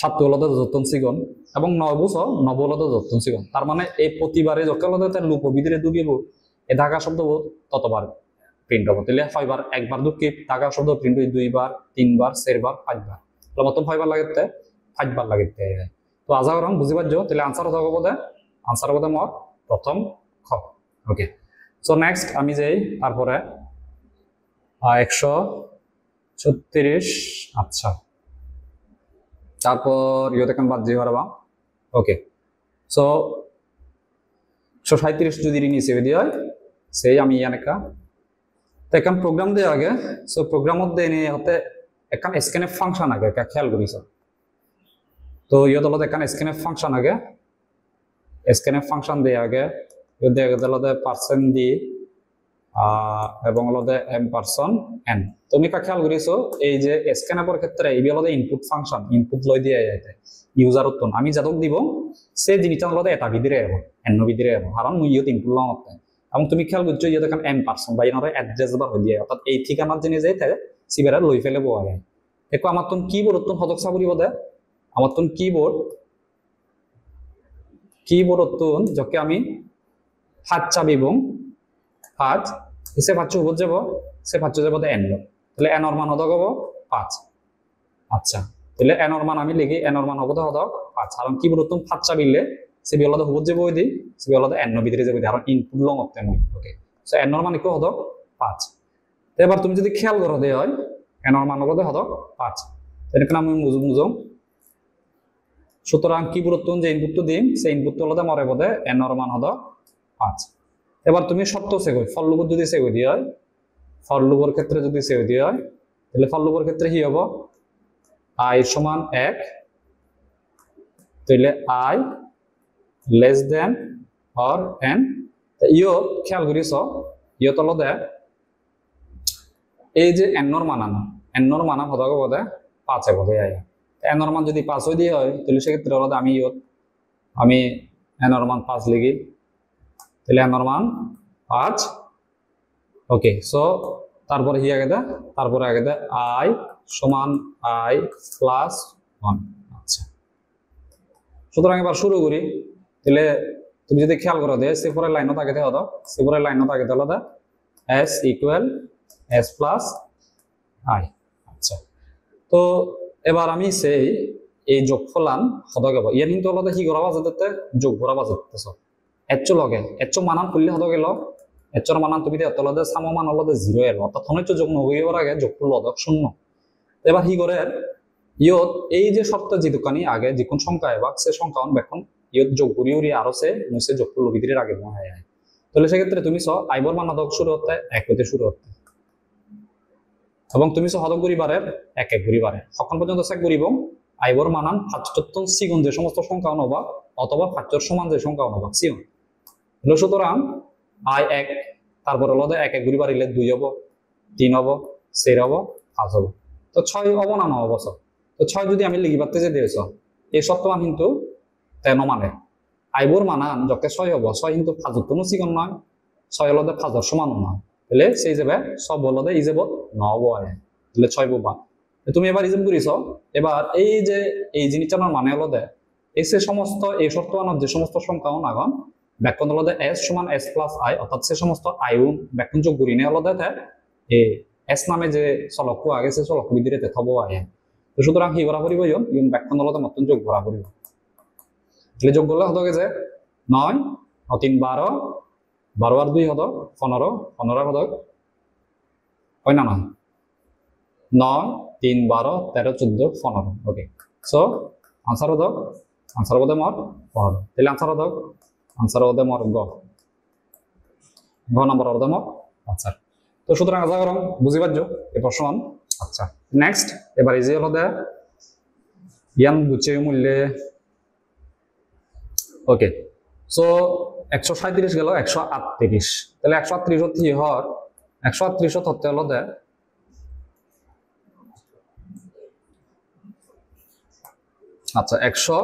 7 আলাদা দশত্তন সিগন এবং 9 আলাদা দশত্তন সিগন। তার মানে এই প্রতিবারে যত আলাদা তার লুপ ভিতরে ঢুকিব এই ঢাকা শব্দ ততবার প্রিন্ট হবো, তাহলে 6 বার, একবার ঢুকি ঢাকা শব্দ প্রিন্ট হয় 2 বার 3 বার 4 বার 5 বার, মতন 6 বার লাগিতে 5 বার লাগিতে। তো আশা করলাম বুঝি পারছো, তাহলে আনসার হতে হবে আনসার হবে মোর প্রথম খ। ওকে, সো নেক্সট আমি যাই তারপরে 136। আচ্ছা, তারপর ইয়ে দেখেন বাদ দিয়ে পারবা। ওকে, সো 137 যদি ঋণী সেভে দিয়ে হয় সেই আমি ইয়ানেকা তো এখন প্রোগ্রাম দিয়ে আগে। সো প্রোগ্রাম মধ্যে এনে হতে এখন স্ক্যানএফ ফাংশন আগে খেয়াল করিস। তো ইয়ে দলতে এখন স্ক্যানএফ ফাংশন আগে, স্ক্যানএফ ফাংশন দিয়ে আগে ইয়ে দলতে পার্সেন্ট দি এবং হলদে এম পার্সন এন। তুমি কা খেয়াল করিছো এই যে স্ক্যানএফের ক্ষেত্রে এই হলদে ইনপুট ফাংশন ইনপুট লই দিয়ে যাইতে ইউজার উত্তন আমি যাদক দিব সে জিনিসটা হলদে এটা ভিতরে যাব এন ভিতরে যাব, কারণ মুই ইয়ত ইনপুট লং হতে। এবং তুমি খেয়াল করছো ইয়ে দেখেন এম পার্সন বা ইনারে অ্যাড্রেস বার হয়ে যায়, অর্থাৎ এই ঠিকানার জিনিস যাইতে সিবেরা লই ফেলে বয়া যায়। দেখো আমার তোন কিবোর্ড উত্তন হদক সাবরিব দে, আমার তোন কিবোর্ড উত্তন যকে আমি হাত চাবি এবং হাত সে 5 উপর যাব, সে 5 যাব এন, তাহলে এন এর মান হদক হবো 5। আচ্ছা, তাহলে এন এর মান আমি লিখি এন এর মান হবো হদক 5, কারণ কিবোর্ড উত্তন 5 চাবিলে সে বিহলাদে উপর যাব ওই দি সে বিহলাদে এন ভিতরে যাব, কারণ ইনপুট লং হতে মই। ওকে, সো এন এর মান কি হদক 5। তো এবার তুমি যদি খেয়াল করো দে হয় এন এর মান হবো হদক 5, এখানে আমি মুজুম। সুতরাং কিবোর্ড উত্তন যে ইনপুটটো দিম সেই ইনপুটটো হলদে মরে বদে এন এর মান হদক 5। এবার তুমি শর্ত সেগো ফর লুপ যদি সেগো দিয়ে হয়, ফর লুপের ক্ষেত্রে যদি সেগো দিয়ে হয় তাহলে ফর লুপের ক্ষেত্রে কি হবো আই সমান 1, তাহলে I less than or N. ইয়ো খেয়াল করিস ইয়ত হলদে এই যে এনর মানান হদক বদে 5 বদে আয়। এনর মান যদি 5 হয়ে দিয়ে হয় তাহলে সেক্ষেত্রে হলদে আমি এনর মান 5 লিখি, তাহলে এনর মান 5। ওকে, সো তারপরে কি আগে দে, তারপরে আগে দে আই সমান আই প্লাস 1। আচ্ছা, সুতরাং এবার শুরু করি। তাহলে তুমি যদি খেয়াল করো দে সেপরের লাইনও থাকে হতো, সেপরের লাইনও থাকে হলো S equal S plus I. আচ্ছা, তো এবার আমি সেই এই যোগফলান হদক যাব ইয়ার কিন্তু হলো কি করা বাজাতে যোগ করা বাজাতেছ এচ্চ লগে এচ্চ মানান করলে হদক গেল এচ্চর মানান তুমি তলদে সামো মান হলদে 0 এলো, অর্থাৎ অনেক যোগ নহইবার আগে যোগফল হদক 0। এবার কি করে ইয়ত এই যে শর্ত যে দোকানি আগে যে কোন সংখ্যা এবার সে সংখ্যা বেখন ইয়ত যোগ করি উড়ি আরো সে মুসে যোগফল ভিতরে আগে মনে হয়। তাহলে সেক্ষেত্রে তুমি আইবর মান হদক শুরু হতে 1 হতে শুরু হতে এবং তুমি হদক গরিবারের 1 গরিবারে সখন পর্যন্ত চেক করিব আইবর মানান 5 সিগুণ যে সমস্ত সংখ্যা নবা অথবা 5 সমান যে সংখ্যা নবা সিগুণ। সুতরাং আই 1 তারপর হলো 1 গরিবার ইলে 2 হবো 3 হবো 4 হবো 5 হবো, তো 6 হবো না 9 বছর। তো 6 যদি আমি লিখি পারতে যে দিয়েছ এই সত্যমান কিন্তু তেন মানে আইবর মানান যকে 6 হবো 6 কিন্তু 5 সিগুণ নয়, 6 হলো 5 সমান নয়, তাহলে সেই যাবে সব হলো ই যাব 9 হবো আয়, তাহলে 6 বোবা। তুমি এবার ইজম করিস এবার এই যে এই জিনিসটার মানে হলো এই সমস্ত এই শর্তমানের যে সমস্ত সংখ্যা আগুন ব্যাখ্যান হলো এস সমান এস প্লাস আই, অর্থাৎ সে সমস্ত আইউন ব্যাখ্যান যোগ করি হলো এ এস নামে যে চলক আগে সে চলক ভিতরে থব আয়। তো সুতরাং কি করা পড়ব ইউন ব্যাখ্যান হলো নতুন যোগ করা পড়ব, তাহলে যোগ করলে হতো যে 9 3 12 12 আর 2 হতো 15 15 হতো হয় না 9 3 12 13 14 15। ওকে, সো আনসার হতো মোট 15, তাহলে আনসার হতো আনসার হতে মোর গ নাম্বার হতে মোর আনসার। তো সুতরাং আশা করম বুঝি পারছো এই প্রশ্ন। আচ্ছা নেক্সট এবার এই যে হলো ইয়ান বুঝছে মূল্যে ওকে। সো 137 গেল 138, তাহলে 138 হতে হর 138 হতে হলো আচ্ছা 100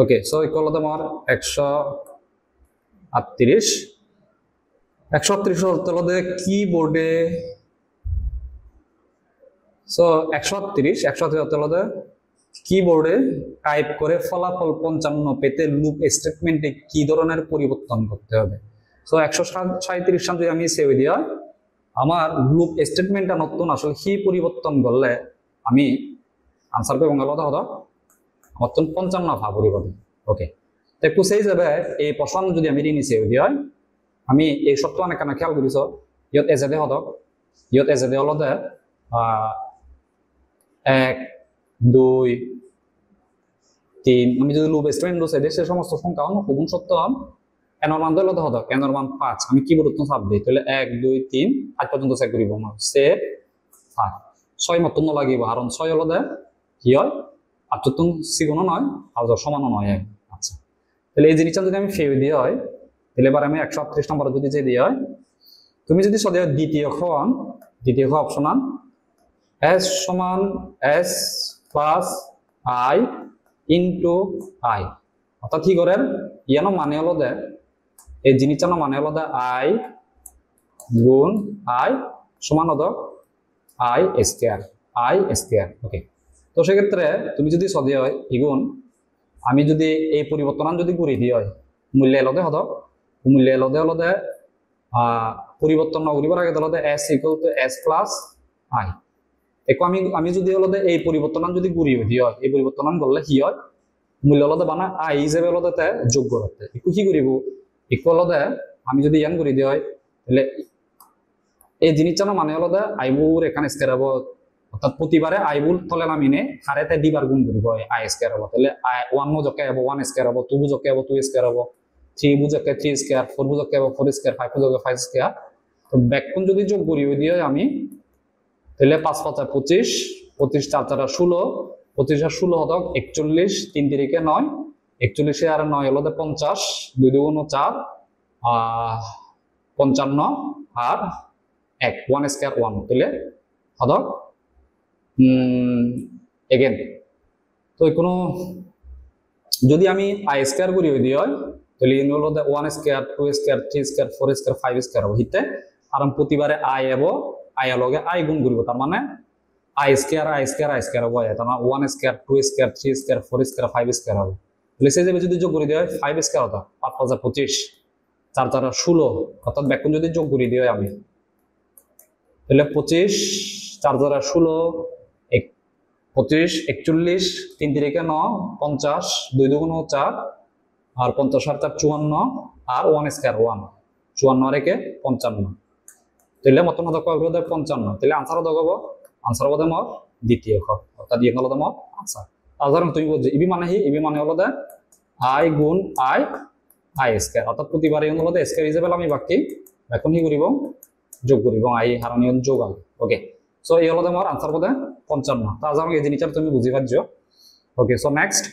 ওকে। সো ইকুয়াল হতে আমার 138 হতে হলো কিবোর্ডে। সো 138 হতে হলো কিবোর্ডে টাইপ করে ফলাফল 55 পেতে লুপ স্টেটমেন্টে কি ধরনের পরিবর্তন করতে হবে। সো 137 সাল যদি আমি সেভ দিই আমার লুপ স্টেটমেন্টটা নতুন আসলে কি পরিবর্তন করলে আমি আনসার পেয়ে বঙ্গাল হতো নতুন 55 ভা পরিবর্তন। ওকে তো একটু সেই যাবে এই প্রশ্ন যদি আমি রিনি সেভ দিই আমি এই সত্য অনেক কানা খেয়াল করিস ইয়ত এজেদে হতো ইয়ত এজেদে হলো 1 2 3 আমি যদি লুপ স্টেটমেন্ট দোসে সে সমস্ত সংখ্যা গুণ সত্য এনর মান দিলে হতো এনর মান 5 আমি কিবোর্ড তো চাপ দিই তাহলে 1 2 3 8 পর্যন্ত চেক করিব না সে 5 6 মত ন লাগিব কারণ 6 হলো কি হয় 8 তো সিগুণ নয় আর সমান নয়। আচ্ছা তাহলে এই জিনিসটা যদি আমি ফেভ দিয়ে হয় তাহলে এবার আমি 138 নম্বর যদি যে দিয়ে হয় তুমি যদি সদে দ্বিতীয় খ অপশন s সমান s plus i into i অর্থাৎ কি করেন ইয়ানো মানে হলো এই জিনিসটা মানে হলো i গুণ i সমান হলো i স্কয়ার। ওকে তো সেক্ষেত্রে তুমি যদি সদে হয় ইগুণ আমি যদি এই পরিবর্তন যদি করে দিই হয় মূল্য এলদে হতো মূল্য এলদে হলো পরিবর্তন নগরিবার আগে হলো s equal to s plus i। একো আমি যদি হলো এই পরিবর্তন যদি ঘুরি দিই হয় এই পরিবর্তন করলে কি হয় মূল্য হলো বানা i হিসেবে হলো যোগ করতে একটু কি করিব একটু হলো আমি যদি ইয়ান করে দিই হয় তাহলে এই জিনিসটা মানে হলো আইবুর এখানে স্কয়ার হবো অর্থাৎ প্রতিবারে আইবুল তলে নামিনে হারেতে দিবার গুণ করিব আই স্কয়ার হবো তাহলে 1 বুঝকে হবো 1 স্কয়ার হবো 2 বুঝকে হবো 2 স্কয়ার হবো 3 বুঝকে 3 স্কয়ার 4 বুঝকে হবো 4 স্কয়ার 5 বুঝকে 5 স্কয়ার। তো ব্যাকগুণ যদি যোগ করি দিই আমি তাহলে 5 5 25 25 4 4 16 25 আর 16 হতো 41 3 3 9 41 আর 9 হলো 50 2 2 4 55 আর 1 স্কয়ার 1 তাহলে হতো এগেন তো কোনো যদি আমি আই স্কয়ার করি দিই হয় তাহলে ইন হলো 1 square 2 square 3 square 4 square 5 square হবে হিতে আর প্রতিবারে আই এবং আই লগে আই গুণ করব তার মানে আই স্কয়ার হবে তার মানে 1 square 2 square 3 square 4 square 5 square হবে। তাহলে সেই যে যদি যোগ করে দেওয়া হয় 5 স্কয়ার হতো 5 5 25 4 4 16 অর্থাৎ ব্যাকগুণ যদি যোগ করে দিই আমি তাহলে 25 4 4 16 25 41 3 3 9 50 2 2 4 আর 50 আর 4 54 আর 1 স্কয়ার 1 54 আর একে 55 তাহলে মত মত কয় হলো 55 তাহলে আনসার দেখাবো আনসার হবে মোর দ্বিতীয় খ অর্থাৎ ইয়ে হলো মোর আনসার। সাধারণ তুমি বলছো ইবি মানে হলো আই গুণ আই স্কয়ার অর্থাৎ প্রতিবারে হলো স্কয়ার হিসেবে আমি বাকি এখন কি করিব যোগ করিব আই হারণীয় যোগ আগে। ওকে সো এই হলো মোর আনসার হবে 55। তা আজ আমাকে এই জিনিসটা তুমি বুঝি পারছো। Okay so next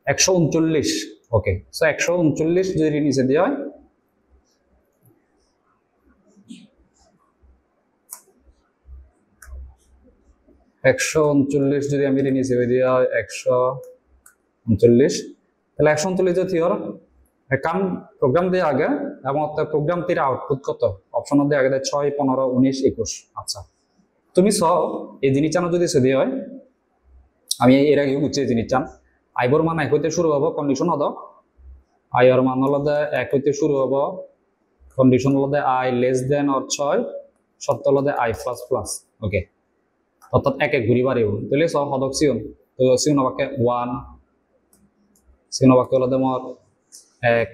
139। Okay so 139 যদি নিচে দেওয়া হয় 139 যদি আমি নিচে দিয়ে হয় 139 তাহলে 139 যে থিওর কাম প্রোগ্রাম দিয়ে আগে এবং প্রোগ্রাম তীর আউটপুট কত অপশন দিয়ে আগে 6 15 19 21। আচ্ছা তুমি এই জিনিস চানো যদি সেদি হয় আমি এর আগে বুঝছি জিনিস চান আইবর মান 1 হইতে শুরু হবো কন্ডিশন হতো আই এর মান হলো 1 হইতে শুরু হবো কন্ডিশন হলো আই লেস দেন অর 6 শর্ত হলো আই প্লাস প্লাস। ওকে অর্থাৎ এক এক ঘুরি বাড়িব তাহলে সব হদক সিউন তো সিউন বাক্যে 1 সিউন বাক্য হলো মোর 1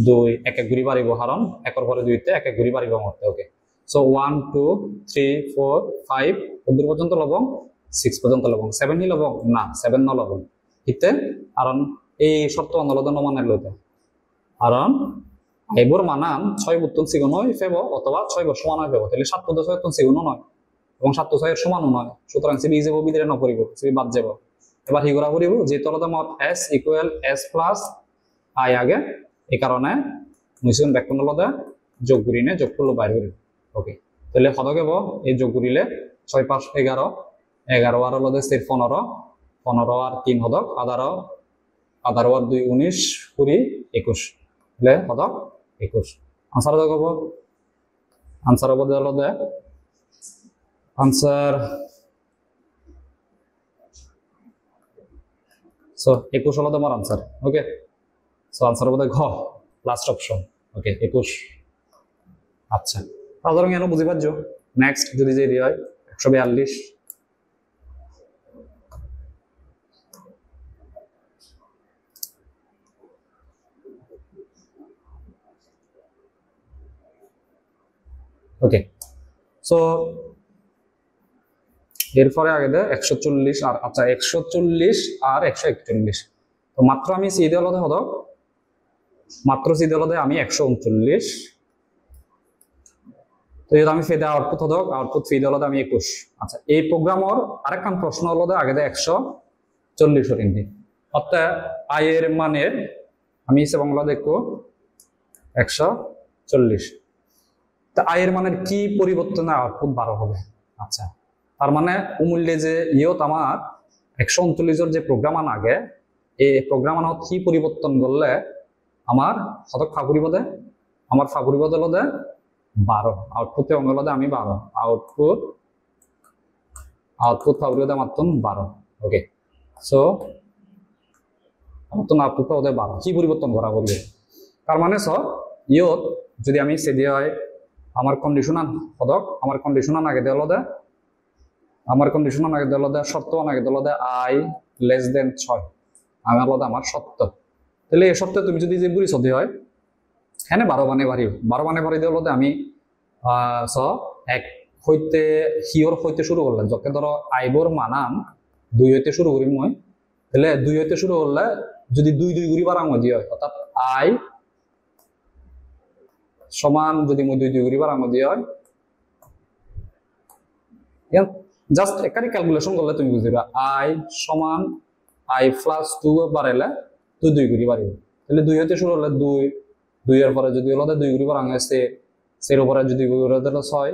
2 এক এক ঘুরি বাড়িব কারণ একর পরে দুইতে এক এক ঘুরি বাড়িব মতে। ওকে সো 1 2 3 4 5 দূর পর্যন্ত লবং 6 পর্যন্ত লবং 7 নি লবং না 7 ন লবং হিতে কারণ এই শর্ত আন্দোলন নমানের লইতে কারণ এবার মানান 6 বুত্তন সিগুণ হয় ফেব অথবা 6 বার সমান হয় ফেব তাহলে 7 পদ 6 তন সিগুণও নয় এবং 7 তো 6 এর সমানও নয় সুতরাং সিবি যাব বিদরে ন করিব সিবি বাদ যাব এবার হিগরা করিব যে তলতে মত s equal s plus i আগে এই কারণে মিশ্রণ ব্যাকরণ লদে যোগ করিনে যোগ করলে বাইরে করিব ওকে তাহলে হদকেব এই যোগ করিলে 6 5 11 11 আর লদে সির 15 15 আর 3 হদক 11 11 আর 2 19 20 21 তাহলে হদক 21 আনসার দেখাবো আনসার বদল দে আনসার সো 21 হলো তোমার আনসার ওকে সো আনসার বদল ঘ লাস্ট অপশন ওকে 21 আচ্ছা সাধারণ জ্ঞান বুঝি পাচ্ছ নেক্সট যদি যে হয় 142 ওকে সো এরপরে আগে দে 140 আর আচ্ছা 140 আর 141 তো মাত্র আমি সি দেওয়ালতে হতো মাত্র সি দেওয়ালতে আমি 139 তো এটা আমি ফেদে আউটপুট হতো আউটপুট ফি দেওয়ালতে আমি 21 আচ্ছা এই প্রোগ্রামর আরেকখান প্রশ্ন হলো আগে দে 140 এর ইন্দি অর্থাৎ আই এর মানে আমি সে বাংলা দেখো 140 তা আয়ের মানের কি পরিবর্তনে আউটপুট 12 হবে আচ্ছা তার মানে অমূল্যে যে ইয়ত আমার 139 যে প্রোগ্রাম আগে এই প্রোগ্রাম আনত কি পরিবর্তন করলে আমার হতক ফাগুরিবদে আমার ফাগুরিবদে লদে 12 আউটপুটে অঙ্গলদে আমি 12 আউটপুট ফাগুরিবদে মাত্র 12 ওকে সো মাত্র আউটপুট হতে 12 কি পরিবর্তন করা করবে তার মানে স ইয়ত যদি আমি সেদি হয় আমার কন্ডিশনাল হদক আমার কন্ডিশনাল আগে দেওয়া দে আমার কন্ডিশনাল আগে দেওয়া দে শর্ত আগে দেওয়া দে আই লেস দেন 6 আমি আলাদা আমার সত্য তাহলে এই সত্য তুমি যদি যে বুড়ি সদি হয় হ্যাঁ 12 মানে বাড়ি 12 মানে বাড়ি দেওয়া দে আমি স এক হইতে হিওর হইতে শুরু করলাম যখন ধরো আইবর মানান 2 হইতে শুরু করি মই তাহলে 2 হইতে শুরু করলে যদি 2 2 গুড়ি বাড়াং দিয়ে হয় অর্থাৎ আই সমান যদি মই 2 2 গুড়ি বাড়াং দিয়ে হয় জাস্ট একারি ক্যালকুলেশন করলে তুমি বুঝিবা আই সমান আই প্লাস 2 বাড়াইলে 2 2 গুড়ি বাড়িব তাহলে 2 হইতে শুরু হলে 2 2 এর পরে যদি হলো 2 গুড়ি বাড়াং আছে এর উপরে যদি গুড়ি দিলে 6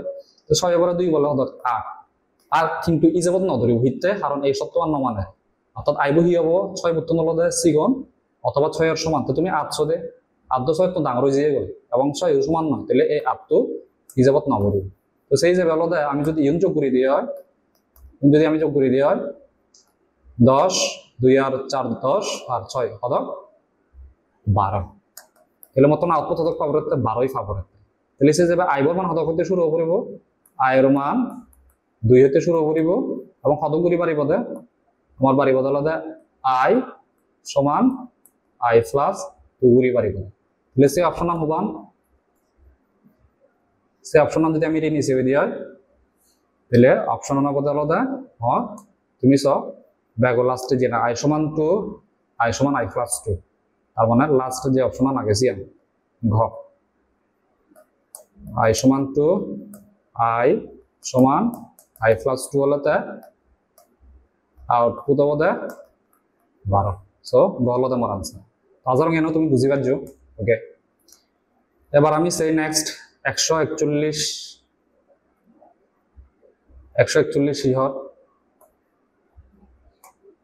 তো 6 এর পরে 2 বলে হতো 8 আর কিন্তু ইজাবত ন ধরিব হইতে কারণ এই সত্য আর ন মানে অর্থাৎ আইব হি হবো 6 বুত্তন হলো সিগন অথবা 6 এর সমান তো তুমি 800 দে 8 6 তো ডাঙর হয়ে গেল এবং 6 এর সমান নয় তাহলে এই 8 তো ইজাবত ন ধরিব তো সেই যে বেলা দেয় আমি যদি ইউন যোগ করে দিয়ে হয় যদি আমি যোগ করে দিয়ে হয় 10 2 আর 4 10 আর 6 কত 12 তাহলে মতন আউটপুট হতো ফাভরেট 12ই ফাভরেট তাহলে সে যাবে আইবর মান হতো করতে শুরু করিব আয়ের মান 2 হতে শুরু করিব এবং হতগুলি বাড়িব দে আমার বাড়ি বদলাতে আই সমান আই প্লাস 2 গুলি বাড়িব তাহলে সে অপশন নাম হবান সে অপশন নাম যদি আমি ঋণ হিসেবে দিই হয় তাহলে অপশন নাম বদলাতে হ্যাঁ তুমি সব ব্যাগো লাস্টে যে আই সমান 2 আই সমান আই প্লাস 2 তার মানে লাস্টে যে অপশন নাম আগেছি আমি ঘ আই সমান 2 আই সমান আই প্লাস 2 হলতে আউটপুট হবো দে 12 সো বলতে আমার আনসার তাজার কেন তুমি বুঝি পারছো ওকে এবার আমি সেই নেক্সট 141 ইহর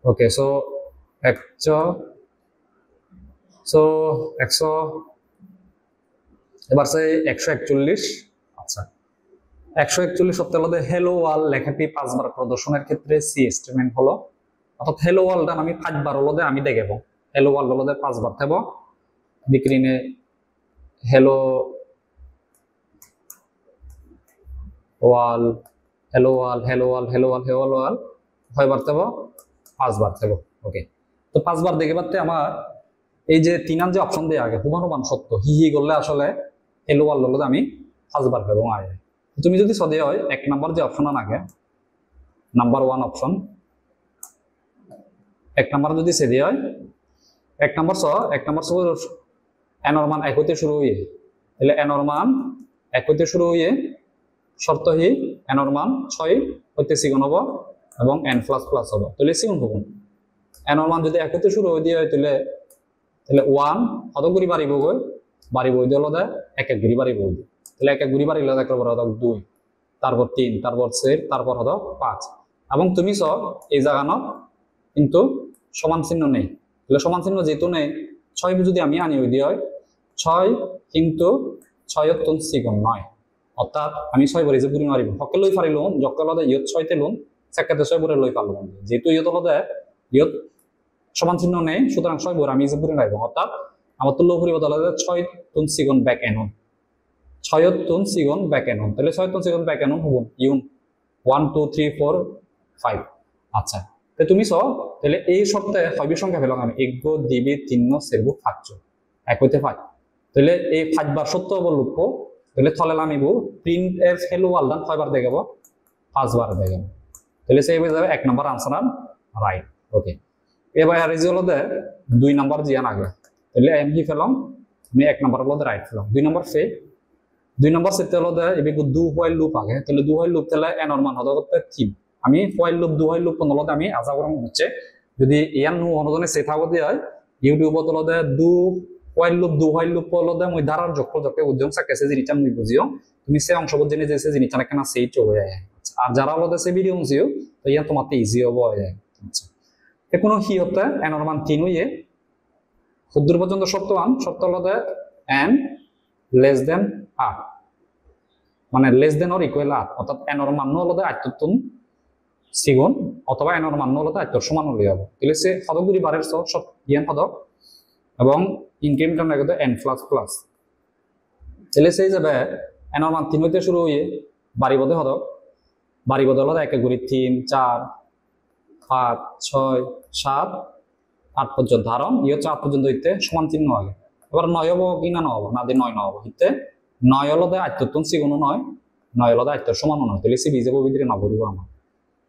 ওকে সো 100 এবার সেই 141 আচ্ছা 141 সপ্তাহের মধ্যে হেলো ওয়াল লেখাটি 5 বার প্রদর্শনের ক্ষেত্রে সি স্টেটমেন্ট হলো অর্থাৎ হেলো ওয়ালটা আমি 5 বার হলো আমি দেখাবো হেলো ওয়াল হলো 5 বার থাকবো বিক্রিনে হেলো ওয়াল হেলো ওয়াল হেলো ওয়াল হেলো ওয়াল হেলো ওয়াল কয়বার থাকবো 5 বার থাকবো ওকে তো 5 বার দেখে পারতে আমার এই যে 3 যে অপশন দেয়া আগে হুবহুব সত্য হি হি করলে আসলে হেলো ওয়াল হলো আমি 5 বার পাবো আয় তুমি যদি সদে হয় 1 নাম্বার যে অপশন আগে নাম্বার 1 অপশন এক নাম্বার যদি সে দিয়ে হয় এক নাম্বার এনর মান এক হইতে শুরু হইয়ে তাহলে এনর মান এক হইতে শুরু হইয়ে শর্ত হি এনর মান 6 হইতে সিগুণ হবো এবং n প্লাস প্লাস হবো তাহলে সিগুণ হবো এনর মান যদি এক হইতে শুরু হয়ে দিয়ে হয় তাহলে 1 কত গুড়ি বাড়িব গই বাড়িব হইতে হলো এক এক গুড়ি বাড়িব হইতে তাহলে এক এক গুড়ি বাড়িলে একবার হতো 2 তারপর 3 তারপর 4 তারপর হতো 5 এবং তুমি সব এই জায়গানো কিন্তু সমান চিহ্ন নেই তাহলে সমান চিহ্ন যেহেতু নেই 6 যদি আমি আনি হই দিয়ে হয় 6 কিন্তু 6 তুন সিগুণ নয় অর্থাৎ আমি 6 বলে যে পুরি মারিব হকে লই পারিল যকল হতে ইয়ত 6 তে লুন সেকাতে 6 বলে লই পারলো যেহেতু ইয়ত হতে ইয়ত সমান চিহ্ন নেই সুতরাং 6 বলে আমি যে পুরি মারিব অর্থাৎ আমার তুল্য পরিবর্তন হলে 6 তুন সিগুণ ব্যাক এন 6 তুন সিগুণ ব্যাক এন তাহলে 6 তুন সিগুণ ব্যাক এন হবো ইউন 1 2 3 4 5 আচ্ছা তো তুমি সব তাহলে এই সপ্তাহে হইবে সংখ্যা পেলাম আমি 1 গো দিবি 3 নো সেরবো 5 এক হইতে 5 তাহলে এই 5 বার সত্য হবো লুপ তাহলে থলে নামিবো প্রিন্ট এফ হেলো ওয়ালডান 6 বার দেখাবো 5 বার দেখাবো তাহলে সেই হয়ে যাবে 1 নাম্বার আনসার রাইট ওকে এবার রেজাল্ট দে 2 নাম্বার জিয়ান আগে তাহলে আমি কি পেলাম আমি 1 নাম্বার হলো রাইট পেলাম 2 নাম্বার ফে 2 নাম্বার সেতে হলো দে এবে দু হোয়াইল লুপ আগে তাহলে দু হোয়াইল লুপ তাহলে এনর মান হতো করতে 3 আমি হোয়াইল লুপ দু হোয়াইল লুপ কোন হলো আমি আশা করম হচ্ছে যদি ইয়ান নু অনুজনে সে থাকো দিয়ে ইউটিউব হলো দে দু হোয়াইল লুপ হলো দে মই ধারার যোগফল যোগকে উদ্যম সাকেছে জিনিসটা মুই বুঝিও তুমি সে অংশ বুঝে নিয়ে যে জিনিসটা কেন সেই তো হয়ে যায় আর যারা হলো দে সে ভিডিও বুঝিও তো ইয়ান তোমাতে ইজি হবো হয়ে যায় আচ্ছা কোনো হি হতে এনর মান 3 হইয়ে ক্ষুদ্র পর্যন্ত শর্ত হলো দে n লেস দেন 8 মানে লেস দেন অর ইকুয়াল 8 অর্থাৎ এনর মান হলো দে 8 তুন সিগুণ অথবা এনর মান হলো দে 8 সমান হলে হবে তাহলে সে পদগুলি বারের সব ইয়ান পদক এবং ইনক্রিমেন্টাল লাগে n প্লাস প্লাস তাহলে সেই যাবে এনর মান 3 হইতে শুরু হইয়ে বাড়ি বদে হদক বাড়ি বদল হলো এক গুড়ি 3 4 5 6 7 8 পর্যন্ত ধারণ ইয়ে 4 পর্যন্ত হইতে সমান চিহ্ন আগে এবার 9 হবো কি না 9 হবো না দিয়ে 9 হবো হইতে 9 হলো দে 8 তুন সিগুণ 9 হলো দে 8 সমান নয় তাহলে সে বিজেপি ভিতরে না বলিব আমার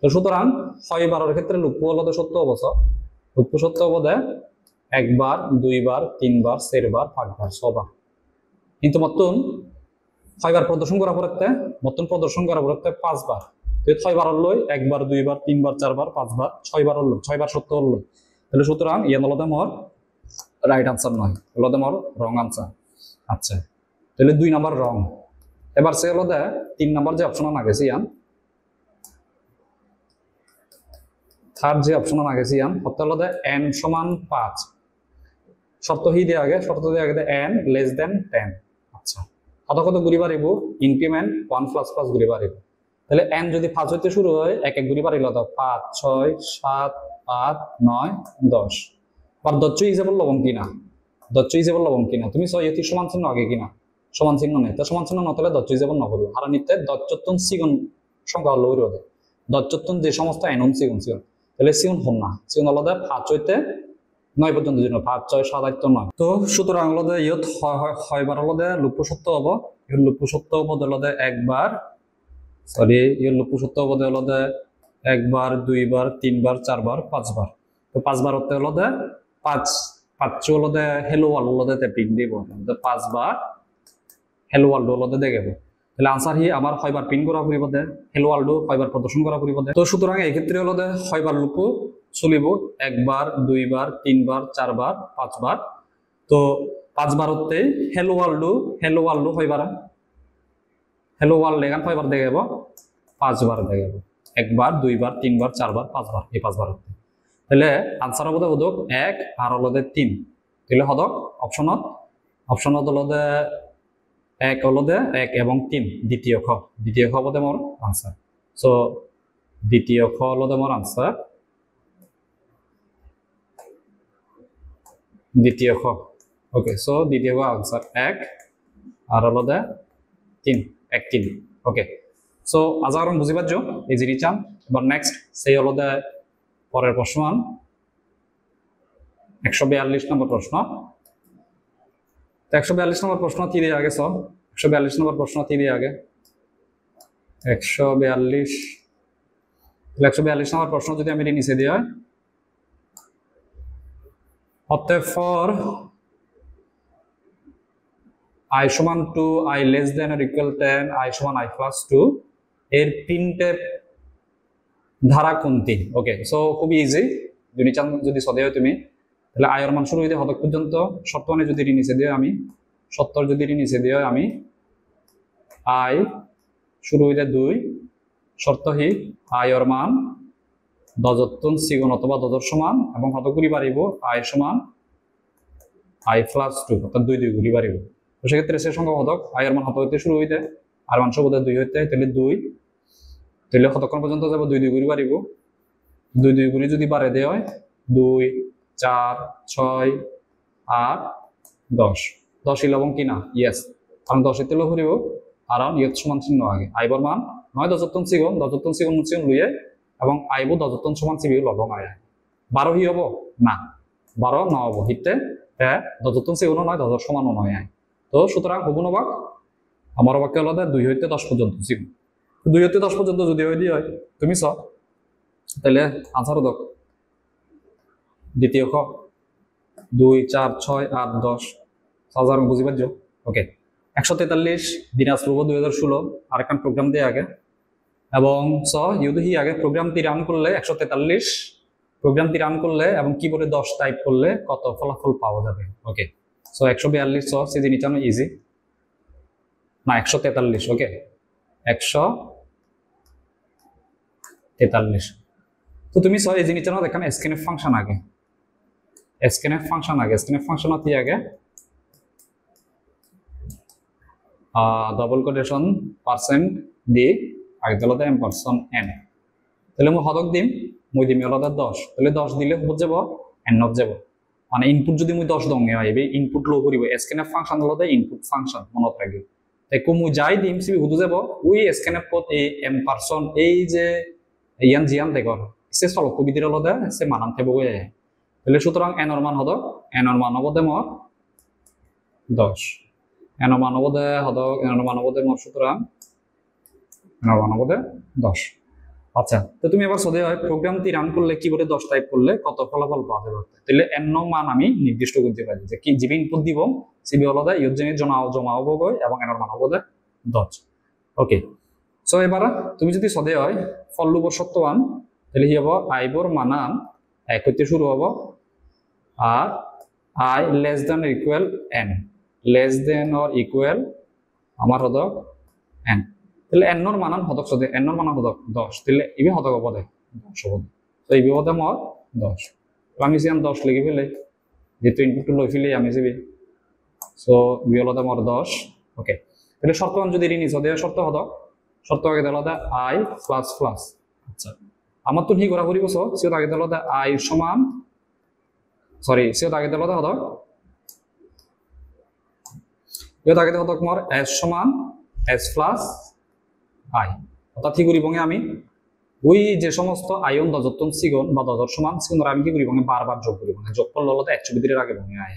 তো সুতরাং 6 বারের ক্ষেত্রে লুপ হলো দে সত্য অবস্থা লুপ সত্য হবো দে একবার 2 বার 3 বার 4 বার 5 বার 6 বার কিন্তু মতন 6 বার প্রদর্শন করা পড়তে 5 বার তো 6 বার হলো একবার 2 বার 3 বার 4 বার 5 বার 6 বার হলো 6 বার সত্য হলো তাহলে সুতরাং ইয়ান হলো দে মোর রাইট আনসার নয় হলো দে মোর রং আনসার আচ্ছা তাহলে 2 নাম্বার রং এবার সে হলো দে 3 নাম্বার যে অপশন না গেছে ইয়ান থার্ড যে অপশন না গেছে ইয়ান হতে হলো দে n সমান 5 শর্ত হি দিয়ে আগে n লেস দেন 10 আচ্ছা কত গুড়ি বাড়িব ইনক্রিমেন্ট 1 প্লাস প্লাস গুড়ি বাড়িব তাহলে n যদি 5 হইতে শুরু হয় এক এক গুড়ি বাড়িল তো 5 6 7 8 9 10 আর দচ্চ হিসেবে লবণ কিনা তুমি 6 এটি সমান চিহ্ন আগে কিনা সমান চিহ্ন নেই তো সমান চিহ্ন নতলে দচ্চ হিসেবে নকরবো আর নিতে দচ্চতুন সিগুণ সংখ্যা হলো ওই দচ্চতুন যে সমস্ত এনন সিগুণ তাহলে সিগুণ হন না সিগুণ হলো 5 হইতে 9 পর্যন্ত জন্য 5 6 7 8 9 তো সুতরাং হলো ইয়ত হয় বার হলো লুপ সত্য হবো এর লুপ সত্য হলো একবার সরি এর লুপ সত্য হলো একবার 2 বার 3 বার 4 বার 5 বার তো 5 বার হতে হলো 5 হলো হেলো ওয়াল হলো পিন দিব 5 বার হেলো ওয়াল হলো দেখাবো তাহলে আনসার হি আমার 6 বার পিন করা পরিবর্তে হেলো ওয়াল 6 বার প্রদর্শন করা পরিবর্তে তো সুতরাং এই ক্ষেত্রে হলো 6 বার লুপ চলিব একবার 2 বার 3 বার 4 বার 5 বার তো 5 বার হতে হেলো ওয়াল 6 বার হেলো ওয়াল লেগান 6 বার দেখাবো 5 বার দেখাবো একবার 2 বার 3 বার 4 বার 5 বার এই 5 বার হতে তাহলে আনসার হবো হদক 1 আর হলো 3 তাহলে হদক অপশনত হলো 1 হলো 1 এবং 3 দ্বিতীয় খ হবো মোর আনসার সো দ্বিতীয় খ হলো মোর আনসার দ্বিতীয় খ ওকে সো দ্বিতীয় খ আনসার 1 আর হলো 3 1 3 ওকে সো আজারম বুঝি পাচ্ছো এই জিনিস চান এবার নেক্সট সেই হলো পরের প্রশ্ন 142 নম্বর প্রশ্ন 142 নম্বর প্রশ্ন তীরে আগে 142 নম্বর প্রশ্ন তীরে আগে 142 নম্বর প্রশ্ন যদি আমি নিচে দিই অতএব ফর i সমান 2 i less than or equal 10 i সমান i প্লাস 2 এর প্রিন্টএফ ধারা কোনটি? ওকে, সো খুবই ইজি। যদি সদে হয় তুমি তাহলে i এর মান শুরু হইতে হদক পর্যন্ত শর্ত মানে যদি নিচে দিয়ে আমি 70 যদি নিচে দিয়ে আমি i শুরু হইতে 2 শর্ত হি i এর মান দজতন সিগুণ অথবা দজর সমান এবং হত করি পারিব i সমান i প্লাস 2 অর্থাৎ 2 2 করি পারিব। তো সেক্ষেত্রে সে সংখ্যা হদক i এর মান হত হইতে শুরু হইতে আর মান সবদে 2 হইতে তাহলে 2 তাহলে কতক্ষণ পর্যন্ত যাব 2 2 করি পারিব 2 2 করি যদি বাড়ে দেয় হয় 2 4 6 8 10 10 ইলেভেন কি না? ইয়েস, কারণ 10 এর তেল করিব আর ইয়ত সমান চিহ্ন আগে i এর মান 9 দজতন সিগুণ লইয়ে এবং আইব দজতন সমান সিবি লবং আয় 12 হি হবো না 12 ন হবো হিতে দজতন সিগুণ নয় দজর সমানও নয় আয়। তো সুতরাং হবো নবাক আমার বাক্য হলো 2 হইতে 10 পর্যন্ত সিগুণ 2 হইতে 10 পর্যন্ত যদি হয় তুমি চ তাহলে আনসার দেখ দ্বিতীয় খ 2 4 6 8 10 সাজার বুঝি পারছ। ওকে, 143 দিনাজপুর 2016 আরেকখান প্রোগ্রাম দিয়ে আগে এবং স ইউহি আগে প্রোগ্রামটি রান করলে 143 প্রোগ্রামটি রান করলে এবং কিবোর্ডে 10 টাইপ করলে কত ফলাফল পাওয়া যাবে? ওকে, সো 142 স সিজি নিচানো ইজি না 143। ওকে, 143। তো তুমি স এই জিনিসটা দেখেন স্ক্যানএফ ফাংশন আগে স্ক্যানএফ ফাংশন অতি আগে ডবল কোটেশন পার্সেন্ট দি আগে দিলে এম্পারসন এন তাহলে মই হদক দিম মই দিম আলাদা 10 তাহলে 10 দিলে হয়ে যাব এন নট যাব মানে ইনপুট যদি মই 10 দঙ্গে হয় এই ইনপুট লো করিব স্ক্যানএফ ফাংশন আলাদা ইনপুট ফাংশন মনত রাখবে তাই কো মই যাই দিম সিবি হয়ে যাব ওই স্ক্যানএফ পথ এই এম্পারসন এই যে ইয়ান জিয়ান দেখো সে সল কবিদের আলাদা সে মানান থেব গয় তাহলে সুতরাং এন এর মান হদক এন এর মান হবে মোর 10 এন এর মান হবে হদক এন এর মান হবে মোর সুতরাং এন এর মান হবে 10। আচ্ছা, তো তুমি এবার সদে হয় প্রোগ্রামটি রান করলে কিবোর্ডে 10 টাইপ করলে কত ফলাফল পাওয়া যাবে তাহলে এন মান আমি নির্দিষ্ট করতে পারি যে কি জিবি ইনপুট দিব সিবি আলাদা ইউজেনে জমা হবো গয় এবং এন এর মান হবে 10। ওকে, সো এবার তুমি যদি সদে হয় ফর লুপ সত্যবান তাহলে কি হবো আইবর মানান 1 হইতে শুরু হবো আর i less than or equal n less than or equal আমার হদক n তাহলে n এর মান হদক সদে n এর মান হদক 10 তাহলে ইবি হদক হবে 10 হবে তো ইবি হদে মোর 10 আমি সিয়াম 10 লিখি ফেলে যেহেতু ইনপুট লই ফেলে আমি সিবি সো ইবি হদে মোর 10। ওকে, তাহলে শর্তমান যদি রিনি সদে শর্ত হদক শর্ত আগে দিলো দা i প্লাস প্লাস। আচ্ছা, আমার তো ঠিক করা করিব সো সিও আগে দিলো দা i সমান সরি সিও আগে দিলো দা হদক ইও আগে দিলো হদক মোর s সমান s প্লাস i অর্থাৎ কি করিব আমি ওই যে সমস্ত আয়ন দজতন সিগুণ বা দজর সমান সিগুণ আমি কি করিব বারবার যোগ করিব যোগ করলে হলো 100 এর আগে বঙ্গে আয়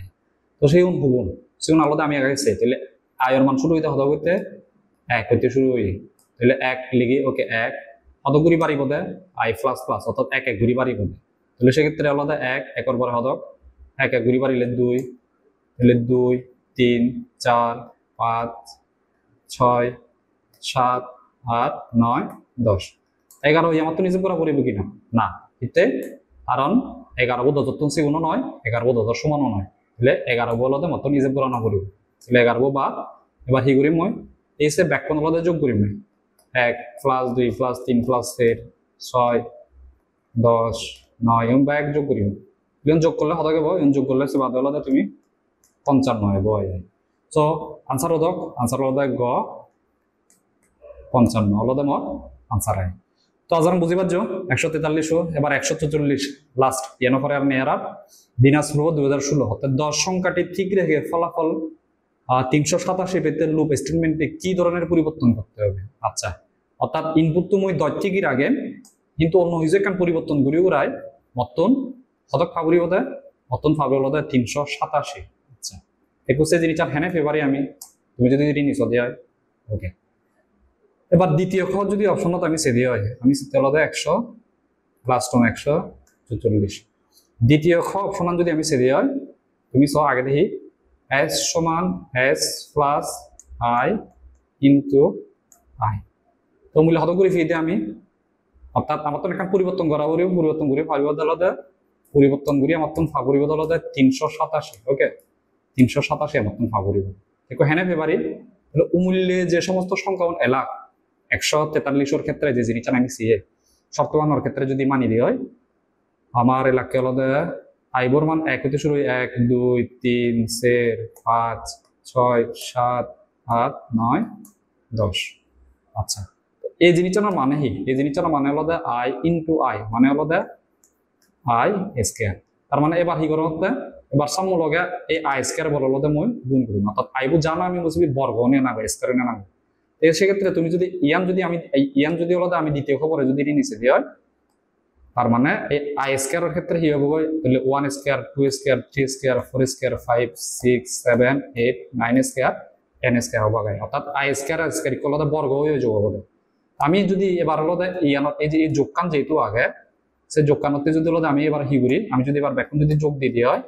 তো সেই হুবন সিগুণ আলাদা আমি আগে সে তাহলে আয়র মান শুরু হইতে হদক হইতে 1 হইতে শুরু হই তাহলে 1 লিখি। ওকে, 1 হদক গুরি পারিব দে i প্লাস প্লাস অর্থাৎ 1 1 গুরি পারিব দে তাহলে সেক্ষেত্রে আলাদা 1 1 এর পরে হদক 1 1 গুরি পারিলে 2 তাহলে 2 3 4 5 6 7 8 9 10 11 আমার তো নিজে করা পড়িব কিনা না এতে কারণ 11 দজতন সিগুণ নয় 11 দজর সমানও নয় তাহলে 11 বলতে মত নিজে করা না করিব তাহলে 11 বা এবার কি করিম মই এই সে ব্যাকপন আলাদা যোগ করিম 1 plus 2 plus 3 plus 4 6 10 9 am back যোগ করিম ইন যোগ করলে হদক হবে ইন যোগ করলে সে বাদ আলাদা তুমি 55 হবে সো আনসার হদক আনসার হদক গ 55 আলাদা মোর আনসার হয়। তো আজান বুঝি পারছো 143 এবার 144 লাস্ট ইয়ানো পরে আর নেয়ারা দিনাজপুর 2016 অর্থাৎ 10 সংখ্যাটি ঠিক রেখে ফলাফল 387 পেতে লুপ স্টেটমেন্টে কি ধরনের পরিবর্তন করতে হবে? আচ্ছা, অর্থাৎ ইনপুট তো মই দৈত্যিকের আগে কিন্তু অন্য হিসেবে কান পরিবর্তন করি উড়ায় মতন হদক ফাবরি হতে মতন ফাবরি হতে 387। আচ্ছা, 21 জিনিসটা হেনে ফেভারি আমি তুমি যদি নিছ দেয়। ওকে, এবার দ্বিতীয় খ যদি অপশনত আমি সেদি হয় আমি সেতে আলাদা 100 প্লাস 144 দ্বিতীয় খ অপশনাল যদি আমি সেদি হয় তুমি সহ আগে দেখি s সমান s plus i into i তো মূল্য হত করে ফিরে আমি অর্থাৎ আমার তো এখানে পরিবর্তন করা পরিবর্তন করে পরিবর্তন করি আমার তো পরিবর্তন 387 ওকে 387 আমার তো পরিবর্তন দেখো হ্যাঁ ফেবারি তাহলে অমূল্যে যে সমস্ত সংখ্যা এলাক 143 ক্ষেত্রে যে জিনিসটা আমি সিএ সপ্তমানোর ক্ষেত্রে যদি মানি দিয়ে হয় আমার এলাকা হলো আইবর মান 1 হতে শুরু 1 2 3 4 5 6 7 8 9 10 আচ্ছা এই জিনিসটার মানে কি এই জিনিসটার মানে হলো আই ইনটু আই মানে হলো আই স্কয়ার তার মানে এবার কি করব এবার সামনে লগে এই আই স্কয়ার বল হলো মই গুণ করি অর্থাৎ আইবু জানা আমি বুঝবি বর্গ নিয়ে না স্কয়ার নিয়ে না এই সেক্ষেত্রে তুমি যদি ইয়ান যদি আমি এই ইয়ান যদি হলো আমি দ্বিতীয় খবরে যদি নিচে দিই হয় তার মানে এই আই স্কয়ারের ক্ষেত্রে কি হবে তাহলে 1 square 2 square 3 square 4 square 5 6 7 8 9 square 10 square হবে অর্থাৎ আই স্কয়ার স্কয়ার ইকুয়াল হলো বর্গ হয়ে যোগ হবে আমি যদি এবার হলো ইয়ান এই যে এই যোগকান যেহেতু আগে সে যোগকানতে যদি হলো আমি এবার কি করি আমি যদি এবার ব্যাকুন যদি যোগ দিয়ে হয়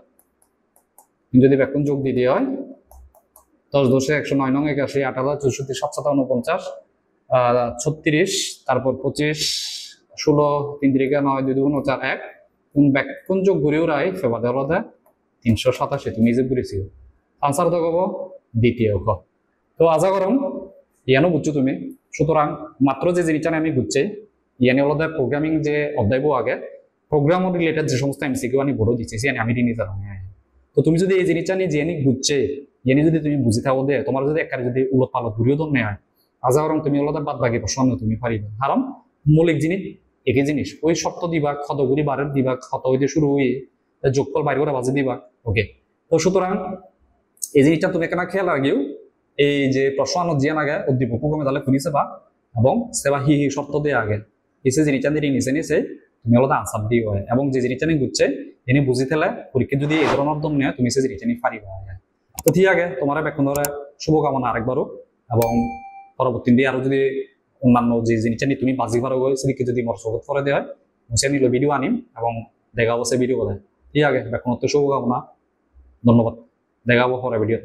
যদি ব্যাকুন যোগ দিয়ে হয় 10 10 109 9 81 18 64 7 49 36 তারপর 25 16 3 3 9 2 2 4 1 কোন ব্যাকুন যোগ ঘুরেও রাই ফেবাদে হলো 387 তুমি যে ঘুরেছি আনসার তো কব দ্বিতীয় খ তো আশা করম ইয়ানো বুঝছো তুমি সুতরাং মাত্র যে জিনিসটা আমি বুঝছি ইয়ানি হলো প্রোগ্রামিং যে অধ্যায়ব আগে প্রোগ্রাম রিলেটেড যে সমস্ত এমসিকিউ আমি বড় দিচ্ছি আমি রিনি জানো তো তুমি যদি এই জিনিসটা নিয়ে জেনে বুঝছে জেনে যদি তুমি বুঝি থাকো দে তোমার যদি একারে যদি উলট পালট ঘুরিয়ে দন নেয় আজ আরম তুমি হলো বাদ বাকি প্রশ্ন তুমি পারিবে কারণ মৌলিক জিনিস একই জিনিস ওই সপ্ত দিবা ক্ষতগুড়ি বারের দিবা ক্ষত হইতে শুরু হয়ে যোগফল বাইরে করে বাজে দিবা ওকে তো সুতরাং এই জিনিসটা তুমি এখানে খেয়াল রাখিও এই যে প্রশ্ন জিয়ান আগে উদ্দীপক কমে তাহলে শুনিছে বা এবং সেবা হি সপ্ত দিয়ে আগে এসে জিনিসটা দিয়ে নিচে নিচে তুমি হলো আনসার দিয়ে হয় এবং যে জিনিসটা নিয়ে বুঝছে এনে বুঝি থেলে পরীক্ষা যদি এই ধরনের দম নেয় তুমি সে জিনিসটা নিয়ে পারিবা তো ঠিক আছে তোমার বেতন ধরে শুভকামনা আরেকবারও এবং পরবর্তী দিয়ে আরো যদি অন্যান্য যে জিনিসটা নিয়ে তুমি বাজি পারো সেদিকে যদি মোর সহজ করে দেওয়া হয় সে নিল ভিডিও আনিম এবং দেখাবো সে ভিডিও বলে ঠিক আছে বেতন শুভকামনা ধন্যবাদ দেখাবো পরে ভিডিও